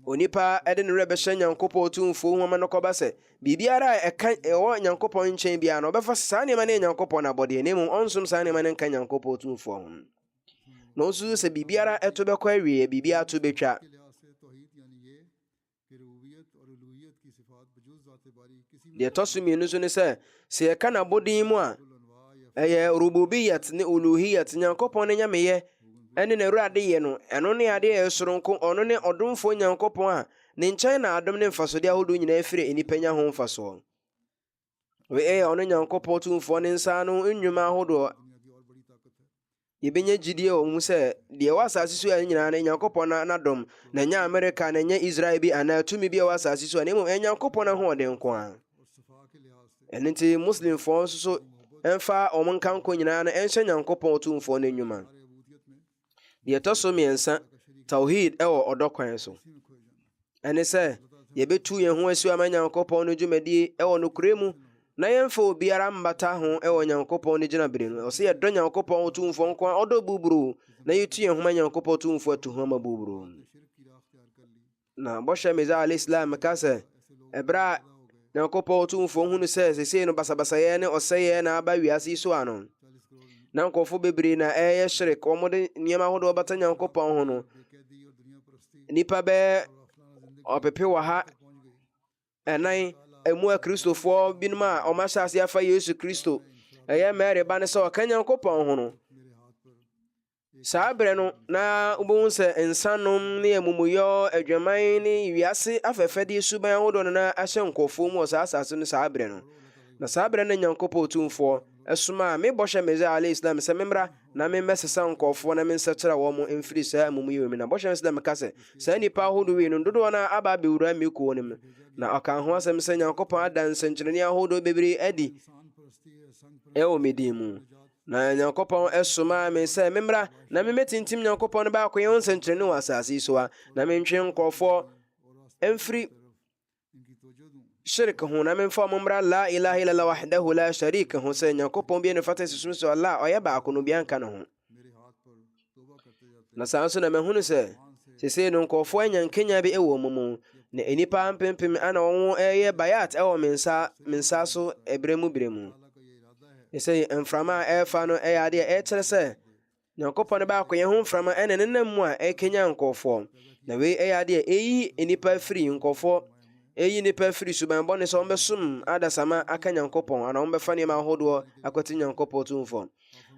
onipa ɛde ne werɛ bɛhyɛ Nyankopɔn otumfo ho ama no kɔba sɛ biribiara a ɛwɔ Nyankopɔn nkyɛn biara na ɔbɛfa saa nneɛma ne Nyankopɔn na abɔdeɛ na mmom ɔnsom saa nneɛma ne nka Nyankopɔn otumfo ho na ɔnso sɛ biribiara ɛto bɛkɔ awie biribiara to bɛtwa deɛ ɛtɔ so mmienu so ne sɛ yɛka n'abɔden mu a ɛyɛ rububiyat ne uluhiyat Nyankopɔn ne nyameyɛ ɛne na Awurade yɛ no ɛno ne ade yɛ soronko ɔno ne ɔdomfo Nyankopɔn a ne nkyɛn na adom ne mfasodeɛ ahodoɔ nyinaa firi enipa nya ho mfasoɔ ɛyɛ ɔno Nyankopɔn tumfoɔ ne nsa no nnwuma ahodoɔ yɛbɛnya gyidie wɔ mu sɛ deɛ wɔ asase so a nyinaa ne Nyankopɔn n'adom na ɛnyɛ Amerika na ɛnyɛ Israel bi anaa tumi bi a wɔ asase so a na mmom ɛyɛ Nyankopɔn ahoɔden nko a ɛno nti muslimfoɔ nso so ɛmfa ɔmo nkanko nyinaa no ɛnhyɛ Nyankopɔn tumfoɔ no nnwuma deɛ ɛtɔ so mmiɛnsa tawhid ɛwɔ ɔdɔ kwan so ɛne sɛ yɛbɛtu yɛn ho asi ama Nyankopɔn no dwumadie ɛwɔ nokore mu na yɛmfa obiara mbata ho ɛwɔ Nyankopɔn no gyinabere no ɔsɛ yɛdɔ Nyankopɔn tumfoɔ nko a ɔdɔ buburo na yɛtu yɛn ho ma Nyankopɔn tumfoɔ atu ho ama buburo na bɔhyɛ Mesa alayhi salam ka sɛ ɛberɛ a Nyankopɔn tumfoɔ hunu sɛ sesei no basabasayɛ ne ɔsɛeɛ na aba wiase yi so ano na nkɔfo bebree na ɛyɛ hyirik wɔmode nneɛma ahodoɔ bata Nyankopɔn ho no nipa bɛɛ ɔpepe wɔ ha ɛnan emu a kristofoɔ binom a ɔmahyɛ ase afa Yesu Kristo ɛyɛ Mary ba ne sɛ ɔka Nyankopɔn ho no saa berɛ no na wobɛhu sɛ nsanom ne amumuyɔ adwaman ne wiase afɛfɛde suban ahodoɔ no na ahyɛ nkɔfoɔ mu wɔ saa asase no saa berɛ no na saa berɛ no Nyankopɔn tumfoɔ ɛsoma a mebɔhyɛ Mesa alayhi salam sɛ memmra na memmɛsesa nkɔfoɔ na mensɛkyerɛ wɔ mo mfiri saa amumuyɛ mu na bɔhyɛ Islam ka sɛ saa nnipa ahodoɔ wei no dodoɔ no aba abɛwura me kuo no mu na ɔka ho asɛm sɛ Nyankopɔn ada nsɛnkyerɛnne ahodoɔ bebree adi ɛwɔ me din mu na Nyankopɔn ɛsoma me sɛ memmra na memmɛtintim Nyankopɔn no baako yɛ ho nsɛnkyerɛnne wɔ asase yi so a na mentwe nkɔfoɔ ɛmfiri shirk ho na memfa mo mmra la ilaha illallah wahdahu la sharika ho sɛ Nyankopɔn bi ne fata susum sɛ Allah ɔyɛ baako no bia nka no ho na saa nso na mahunu sɛ sesei no nkɔfoɔ anya nkenya bi ɛwɔ mu mu na enipa mpempem ana wɔn ɛyɛ bayat ɛwɔ me nsa so ɛberɛ mu ɛsɛ mframa a ɛfa no ɛyɛ adeɛ ɛkyerɛ sɛ Nyankopɔn no baako yɛ ho mframa ɛne nenam mu a ɛkenya nkɔfoɔ na wei ɛyɛ adeɛ ɛyi enipa firi nkɔfoɔ ɛyi nipa firi suban bɔne sɛ ɔmbɛsom adasama aka Nyankopɔn ana ɔmbɛfa nneɛma ahodoɔ akɔte Nyankopɔn tumfoɔ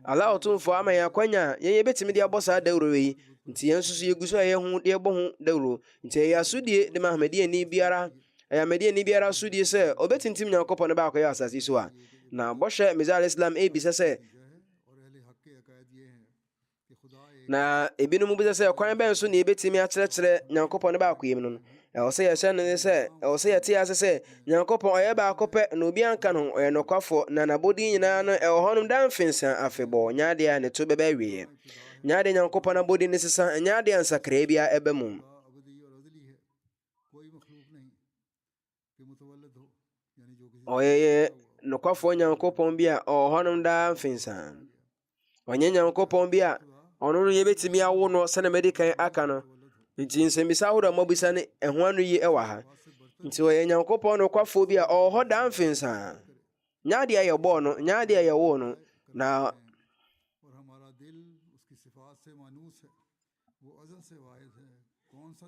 Allah tumfoɔ ama yɛn akwanya yɛn yɛbɛtumi de abɔ saa dawuro yi nti yɛn nso so yɛgu so a yɛn ho de bɔ ho dawuro nti ɛyɛ asodie de ma Ahmadiani biara asodie sɛ ɔbɛtintim Nyankopɔn no baako yɛ asase so a na bɔhyɛ Mesa alayhi salam ebisa sɛ na ebinom bisa sɛ kwan bɛn so na yɛbɛtumi akyerɛkyerɛ Nyankopɔn no baako yɛ mu no ɛwɔ sɛ yɛhyɛ no ne sɛ ɛwɔ sɛ yɛte ase sɛ Nyankopɔn ɔyɛ baako pɛ na obi anka no ɔyɛ nokwafo na n'abɔdi nyinaa no ɛwɔ hɔnom da mfensa afebɔɔ nyaadeɛ a ne to bɛbɛ awieɛ nyaadeɛ Nyankopɔn abɔdi ne sesa nyaadeɛ nsakraa bia ɛbɛ mu ɔyɛ nokwafoɔ Nyankopɔn bi a ɔwɔ hɔnom da mfensa ɔnyɛ Nyankopɔn bi a ɔno no yɛbɛtumi awo no sɛne madi kan aka no nti nsɛmbisa ahodoɔ a mabisa ne ɛho ano yi ɛwɔ ha nti ɔyɛ Nyankopɔn nokwafoɔ bi a ɔwɔ hɔ da mfensa nyaadeɛ yɛ bɔɔ no nyaadeɛ yɛ woo no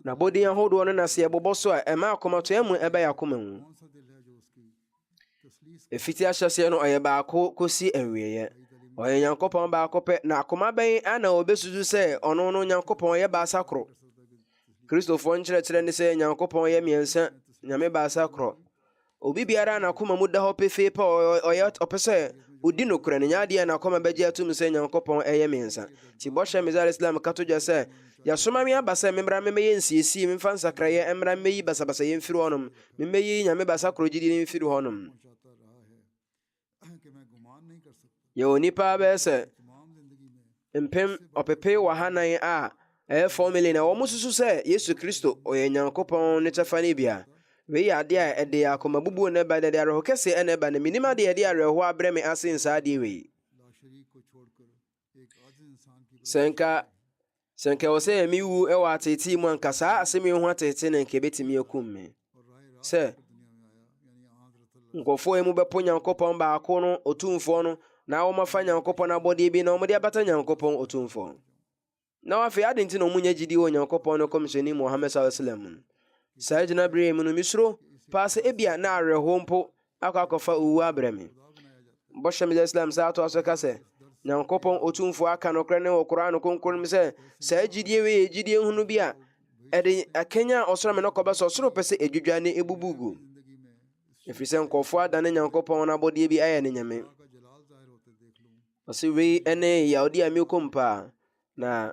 na bɔden ahodoɔ no na sɛ yɛbobɔ so a ɛma akomatoa mu ɛbɛyɛ akoma mu ɛfiti ahyɛseɛ no ɔyɛ baako kɔsi awieeɛ ɔyɛ Nyankopɔn baako pɛ na akoma bɛn ana ɔbɛsusu sɛ ɔno no Nyankopɔn yɛ baasa korɔ kristofoɔ nkyerɛkyerɛ ne sɛ Nyankopɔn yɛ mmiɛnsa nyame baasa korɔ obi biara na akoma mu da hɔ pefee pɛ ɔpɛ sɛ odi nokora ne nyaade na akoma bɛgye atum sɛ Nyankopɔn ɛyɛ mensa. Ti bɔhyɛ Mizal Islam ka to gya sɛ yɛasoma me aba sɛ membra memɛyɛ nsiesie memfa nsakraeɛ mmra mmɛyi basabasayɛ mfiri hɔnom, memɛyi nyame basa koro gyidi no mfiri hɔnom. Yɛwɔ nipa bɛyɛ sɛ mpem ɔpepe wɔ hanan a ɛyɛ 4 million na wɔn susu sɛ Yesu Kristo ɔyɛ Nyankopɔn ne kyɛfa ne bia. Wei yɛ adeɛ a ɛde akoma bubuo ne ba de awerɛho kɛseɛ ɛna ɛba ne minim adeɛ ɛde awerɛho abrɛ me ase nsaa adeɛ wei. Sɛnka wɔ sɛ yɛmi wu ɛwɔ atete mu anka saa asɛm yi ho atete ne nka ɛbɛtumi akum me. Sɛ nkɔfoɔ yi mu bɛpo Nyankopɔn baako no otumfoɔ no na wɔmafa Nyankopɔn abɔdeɛ bi na wɔde abata Nyankopɔn otumfoɔ. Na afei ade nti na wɔn nya gyidi wɔ Nyankopɔn no kɔmhyɛni Muhammad sallallahu alaihi wasallam. Saa gyina bere mu no misuro paase ebia na awerɛho mpo akɔfa owu abrɛ me. Bɔhyɛ Mizal Islam saa to aso ka sɛ Nyankopɔn otumfoɔ aka no korɛ ne wɔ Koran no konkon sɛ saa gyidie wei gyidie hunu bi a ɛde akenya ɔsoro me no kɔbɛ sɛ ɔsoro pɛ sɛ edwudwa ne ebubugu. Ɛfiri sɛ nkɔfoɔ adane Nyankopɔn no abɔdeɛ bi ayɛ ne nyame. Ɔsɛ wei ɛne yɛwode a mekom paa na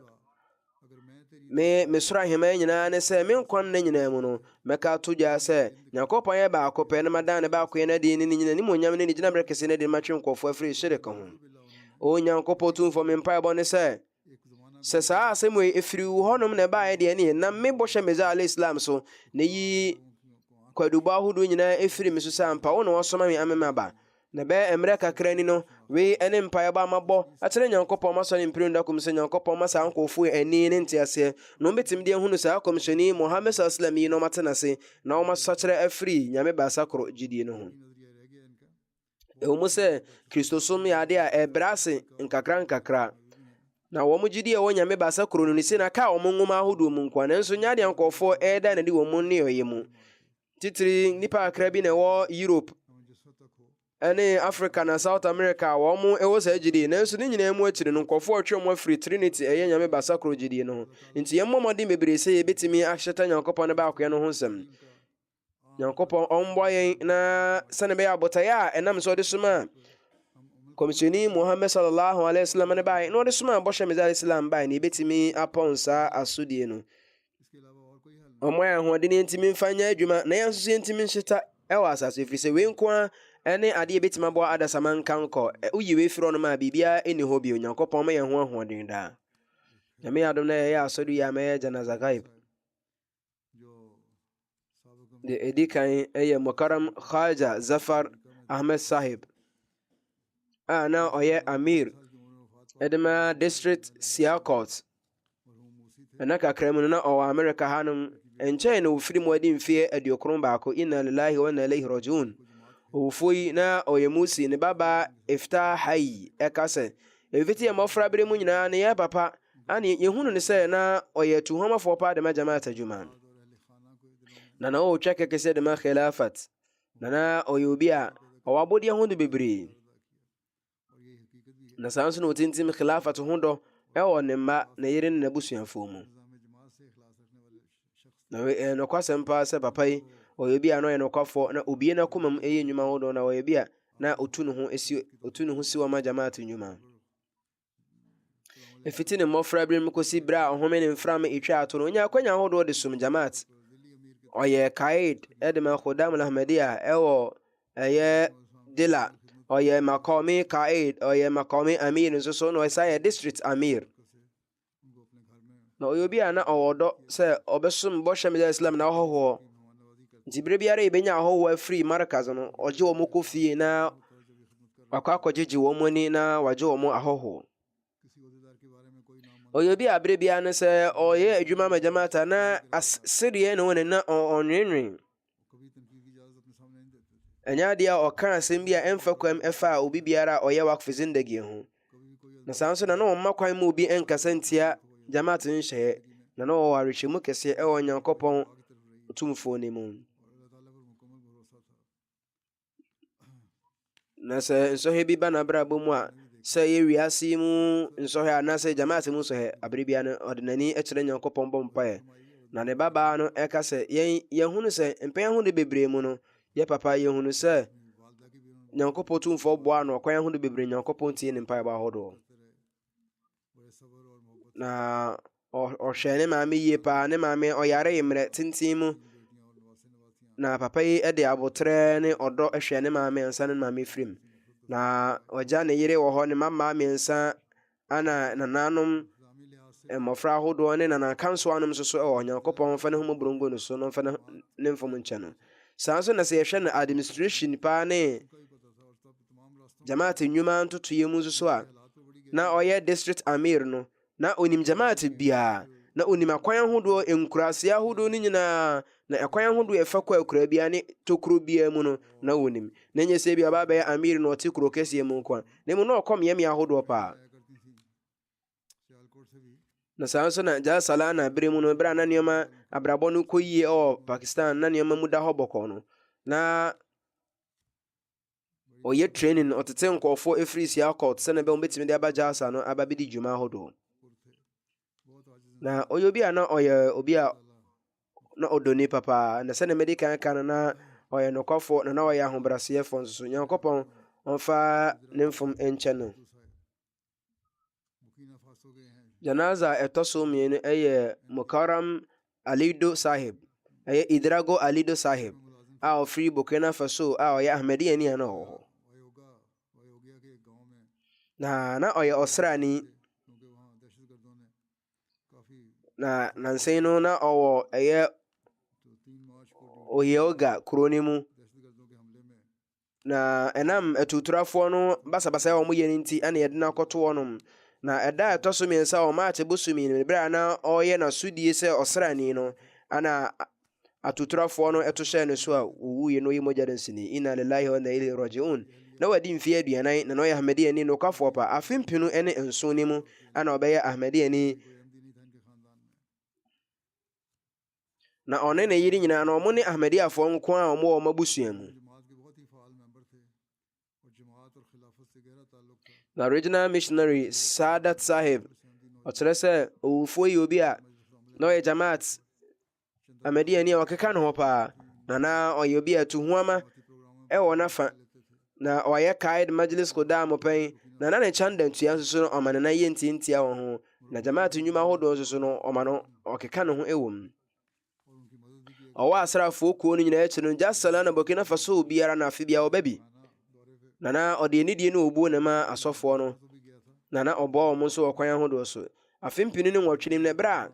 me soro ahema nyinaa ne sɛ me nkwan na nyinaa mu no mɛka to gya sɛ Nyankopɔn yɛ baako pɛ na madan ne baako yɛ na de ne nyina ne monyam ne gyina bere kɛse ne de matwe nkɔfoɔ afiri hyereka ho. O Nyankopɔn tumfoɔ me mpaebɔ ne sɛ saa asɛm wei efiri hɔnom na ɛbaeɛ deɛ ne na me bɔhyɛ Mizal Islam so na yi kwaduba ahodoɔ nyinaa efiri me so sɛ ampa wo na wɔsoma me amema ba. Na bɛyɛ mmerɛ kakra ni no wei ɛne mpaeɛbɔ amabɔ akyerɛ Nyankopɔn masɔ ne mpirim dakom sɛ Nyankopɔn ma saa nkɔfoɔ ani ne nteaseɛ na ɔmbɛtumi de ahunu saa kɔmhyɛni Muhammad sallallahu alaihi wasallam yi na ɔmatena ase na ɔmasakyerɛ afiri nyame baasa koro gyidie no ho. Ɛwɔ mu sɛ Kristosom yɛ ade a ɛbrɛ ase nkakra na wɔn gyidie wɔ nyame baasa koro no ne si na ka wɔn nwoma ahodoɔ mu nkwa nanso nya deɛ nkɔfoɔ ɛɛda na de wɔn ne ɔyɛ mu. Titiri nipa akra bi na ɛwɔ Europe ɛne Africa na South America wɔn ɛwɔ saa gyidie nanso ne nyinaa mu akyiri no nkɔfoɔ ɔtwe wɔn afiri Trinity ɛyɛ nyame baasa koro gyidie no ho. Nti yɛn mmɔmɔden bebree sɛ yɛbɛtumi ahyɛta Nyankopɔn ne baako yɛn no ho nsɛm. Nyankopɔn ɔmbɔ yɛn na sɛne bɛyɛ abotaeɛ a ɛnam sɛ ɔde soma kɔmhyɛni Muhammad sallallahu alaihi wasallam ne bae na ɔde soma bɔhyɛ Mizal Islam bae na yɛbɛtumi apɔn saa asodie no. Ɔmo yɛ ahoɔden ntimi mfa nyɛ adwuma na yɛn nso ntimi nhyeta ɛwɔ asase ɛfiri sɛ wei nko a ɛne adeɛ bɛtumi aboa adasama nka nkɔ woyi wei firi ɔnom a biribiara ɛnni hɔ bio. Nyankopɔn ma yɛn ho ahoɔden daa. Nyame yɛ adom na yɛyɛ asɔre yi a mɛyɛ Janaza Ghaib de edi kan ɛyɛ Mukarram Khaja Zafar Ahmed Sahib a na ɔyɛ Amir Edema District Sialkot ɛna kakra mu no na ɔwɔ America hanom ɛnkyɛn na ofiri mu adi mfeɛ 91. Inna lillahi wa inna ilaihi rajiun. Owufoɔ yi na ɔyɛ musi ne baba Iftah Hayi ɛka sɛ ɛfiti yɛ mmɔfra bere mu nyinaa ne yɛ papa ane yɛhunu ne sɛ na ɔyɛ tuhomafoɔ paa dema jamaat adwuma na ɔtwa kɛkɛ sɛ dema khilafat na ɔyɛ obi a ɔwɔ abɔdeɛ ho do bebree na saa nso na ɔtintim khilafat ho dɔ ɛwɔ ne mma na yere ne n'abusuafoɔ mu. Na nokwasɛm paa sɛ papa yi ɔyɛ obi a na ɔyɛ nokwafoɔ na obie no akoma mu ɛyɛ nnwuma ho dɔ na ɔyɛ bi a na ɔtu ne ho si wɔ ma jamaat nnwuma. Ɛfiti ne mmɔfra bere mu kɔsi berɛ a ɔhome ne mframa ɛtwa ato no ɔnya akwanya ahodoɔ de som jamaat. Ɔyɛ kaid ɛdema Khodam al-Ahmadiyya ɛwɔ ɛyɛ Dila, ɔyɛ Maqami kaid, ɔyɛ Maqami Amir nso so na ɔyɛ yɛ district Amir. Na ɔyɛ obi a na ɔwɔ dɔ sɛ ɔbɛsom bɔhyɛ Mizal Islam na ɔhɔhoɔ. Nti berɛ biara yɛbɛnya ahɔhoɔ afiri markaz no ɔgye wɔn kɔ fie na wakɔ akɔgyegye wɔn ani na wagye wɔn ahɔhoɔ. Ɔyɛ obi a berɛ biara no sɛ ɔyɛ adwuma ma jamaata na sereɛ na wɔne na ɔnwenwen. Ɛnyɛ adeɛ a ɔka asɛm bi a ɛmfa kwam ɛfa a obi biara a ɔyɛ wakfe zindagi ho. Na saa nso na ɔmma kwan ma obi ɛnkasa ntia jamaat nhyɛeɛ na ɔwɔ arehyɛmu kɛseɛ ɛwɔ Nyankopɔn tumfoɔ ne mu. Na sɛ nsɔhwɛ bi ba n'abrabɔ mu a sɛ yɛ wiase mu nsɔhwɛ anaasɛ jamaat mu nsɔhwɛ abere bia no ɔde n'ani ɛkyerɛ Nyankopɔn bɔ mpaeɛ na ne babaa no ɛka sɛ yɛhunu sɛ mpɛn ho de bebree mu no yɛ papa yɛhunu sɛ nyankopɔn tumfoɔ boa no ɔkwan ahodoɔ bebree nyankopɔn tie ne mpaebɔ ahodoɔ na ɔhwɛ ne maame yie paa. Ne maame ɔyare mmerɛ tenten mu na papa yi de abotrɛ ne ɔdɔ hwɛ ne maame ansa ne maame firim na ɔgya ne yere wɔ hɔ ne mmaa mmiɛnsa ana nananom mmɔfra ahodoɔ ne nanakansoanom nso so wɔ Onyankopɔn mfa ne ho mmɔborɔ ngu no so no mfa ne mfom nkyɛ no. Saa nso na sɛ yɛhwɛ no administration paa ne Jamaat nnwuma ntotoeɛ mu nso so a na ɔyɛ district amir no na onim Jamaat biara na onim akwan ahodoɔ nkuraase ahodoɔ no nyinaa na ɛkwan ahodoɔ ɛfa kɔ akura biara ne tokuro biara mu no na onim na nyɛ sɛ bi ɔba bɛyɛ amir na ɔte kuro kɛseɛ mu nko a na mu na ɔkɔ mmeɛmmeɛ ahodoɔ paa. Na saa nso na Jas Salana bere mu no bere a na nneɛma abrabɔ no kɔ yie Pakistan na nneɛma mu da hɔ bɔkɔɔ no na ɔyɛ training ɔtete nkɔɔfoɔ ɛfiri Sialkot sɛ na bɛ wɔbɛtumi de aba Jalsa no aba bɛdi dwuma ahodoɔ. Na ɔyɛ obi a na ɔyɛ obi a na ɔdɔni papa na sɛ na mɛdi kan ka no na ɔyɛ nokɔfoɔ na ɔyɛ ahobrɛaseɛfoɔ nso so Nyankopɔn ɔmfa ne mfom nkyɛ no. Janaza ɛtɔ so mmienu ɛyɛ Mukarram Alido Sahib ɛyɛ Idrago Alido Sahib a ɔfiri Burkina Faso a ɔyɛ Ahmadiyani a na ɔwɔ hɔ na ɔyɛ ɔsrani na nansɛn no na ɔwɔ ɛyɛ Oyeoga kuro no mu na ɛnam atuturafoɔ no basabasa a wɔyɛ no nti ɛna yɛde no akɔto wɔnom na ɛda ɛtɔ so mmiɛnsa wɔ March bosomi no bere a na ɔyɛ n'asodie sɛ ɔsrani no ana atuturafoɔ no ɛto hyɛ no so a wɔwuiɛ no ɔyɛ mogya dansini inna lillahi wa inna ilaihi raji'un na wadi mfeɛ aduanan na ɔyɛ Ahmadiyani nokwafoɔ pa afe mpenu ne nson no mu ana ɔbɛyɛ Ahmadiyani na ɔne ne yere nyinaa na ɔmo ne Ahmadiyafoɔ nko a ɔmo wɔ ɔmo abusua mu. Na regional missionary Sadat Sahib ɔkyerɛ sɛ owufoɔ yi obi a na ɔyɛ Jamaat Ahmadiyani a ɔkeka ne ho paa na ɔyɛ obi a tuhuama ɛwɔ n'afa na ɔyɛ Kaid Majlis Qudaa mɔpɛn na ne kyanda ntua nso so no ɔma ne na yɛ ntiantia wɔ ho na Jamaat nnwuma ahodoɔ nso so no ɔma no ɔkeka ne ho ɛwɔ mu. Ɔwɔ asraafoɔ kuo no nyinaa akyi no Jas Salana Burkina Faso biara na afe biara ɔba bi na ɔde anidie no ɔbuo ne ma asɔfoɔ no na ɔbɔ wɔn nso wɔ kwan ahodoɔ so. Afe mpinu ne nwɔtwe na ɛberɛ a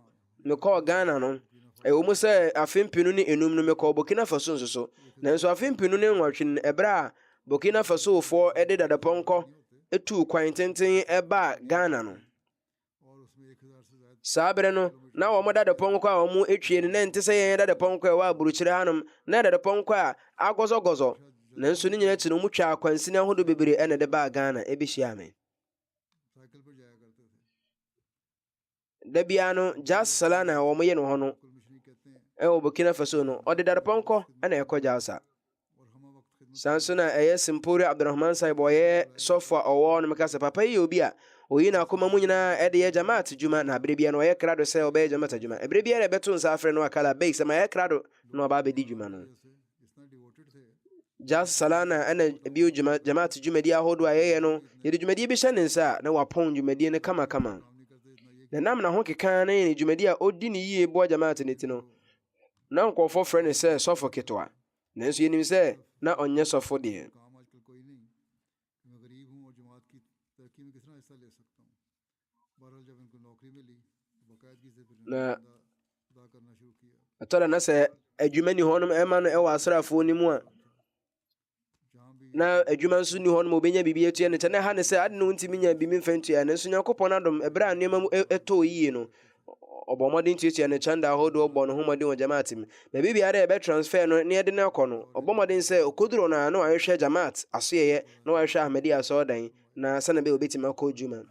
mekɔɔ Ghana no ɛwɔ mu sɛ afe mpinu ne enum no mekɔɔ Burkina Faso nso so nanso afe mpinu ne nwɔtwe no ɛberɛ a Burkina Fasofoɔ ɛde dadapɔnkɔ ɛtuu kwan tenten ɛbaa Ghana no saa bere no na wɔn dadapɔnkɔ a wɔn etwie no na nte sɛ yɛn dadapɔnkɔ a ɛwɔ aburukyire hanom na dadapɔnkɔ a agɔzɔgɔzɔ nanso ne nyinaa akyi no mu twa akwansini ahodoɔ bebree ɛna de baa Ghana ɛbɛhyia me. Da biara no Jas Salana a wɔyɛ no hɔ no ɛwɔ Burkina Faso no ɔde dadapɔnkɔ ɛna ɛkɔ Jalsa. Saa nso na ɛyɛ Simpori Abdurrahman Sahib ɔyɛ sɔfo a ɔwɔ no meka sɛ papa yi yɛ obi a oyi na akoma mu nyinaa ɛde yɛ Jamaat dwuma na abere biara no ɔyɛ krado sɛ ɔbɛyɛ Jamaat adwuma abere biara ɛbɛto nsa afrɛ no akala bɛyi sɛ ma yɛ krado na ɔba abɛdi dwuma no. Jas Salana ɛna bio Jamaat dwumadi ahodoɔ a yɛyɛ no yɛde dwumadi bi hyɛ ne nsa a na wapɔn dwumadi no kamakama na nam na ho keka na yɛ ne dwumadi a ɔdi ne yie boa Jamaat ne ti no na nkɔɔfoɔ frɛ ne sɛ sɔfo ketewa nanso yɛnim sɛ na ɔnyɛ sɔfo deɛ. Na atɔda na sɛ adwuma ni hɔnom ɛma no ɛwɔ asraafoɔ no mu a na adwuma nso ni hɔnom obɛnya biribi atua ne kyɛ na ɛha ne sɛ ade no ntimi nya bi memfa ntua nanso Nyankopɔn adom ɛberɛ a nneɛma mu ɛtɔɔ yie no ɔbɔ mmɔden tuatua ne kyanda ahodoɔ bɔ no ho mmɔden wɔ Jamaat mu na biribiara a ɛbɛtransfer no ne yɛde no akɔ no ɔbɔ mmɔden sɛ ɔkɔduro no a na wahwehwɛ Jamaat asoɛyɛ na wahwehwɛ Ahmadiyya asɔɔdan na sɛne bɛ obɛtumi akɔ dwuma.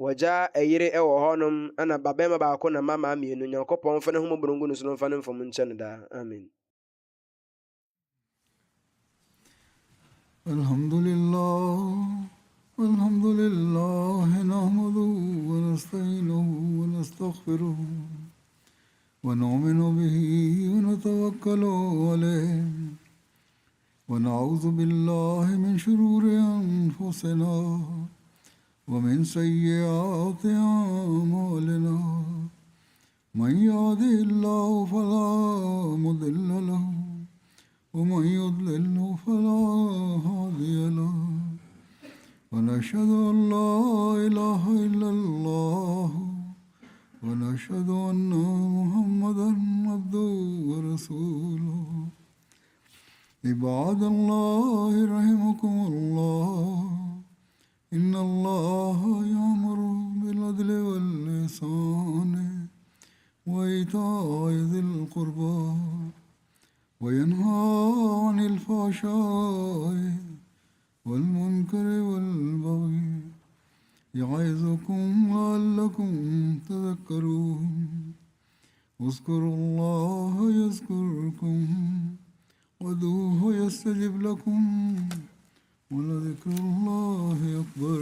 Wɔgya ɛyere ɛwɔ hɔnom ana babɛma baako na mama mmienu Nyankopɔn mfa ne ho mmɔborɔ ngu no so no mfa ne mfom nkyɛ no daa. Amen. Alhamdulillah nahmaduhu wa nasta'inuhu wa nastaghfiruhu wa nu'minu bihi wa natawakkalu alayhi ونعوذ بالله من شرور أنفسنا ومن سيئات أعمالنا من يهده الله فلا مضل له ومن يضلل فلا هادي له ونشهد أن لا إله إلا الله ونشهد أن محمدا عبده ورسوله عباد الله رحمكم الله إن الله يأمر بالعدل والإحسان وإيتاء ذي القربى وينهى عن الفحشاء والمنكر والبغي يعظكم لعلكم تذكرون اذكروا الله يذكركم وادعوه يستجب لكم ولذكر الله أكبر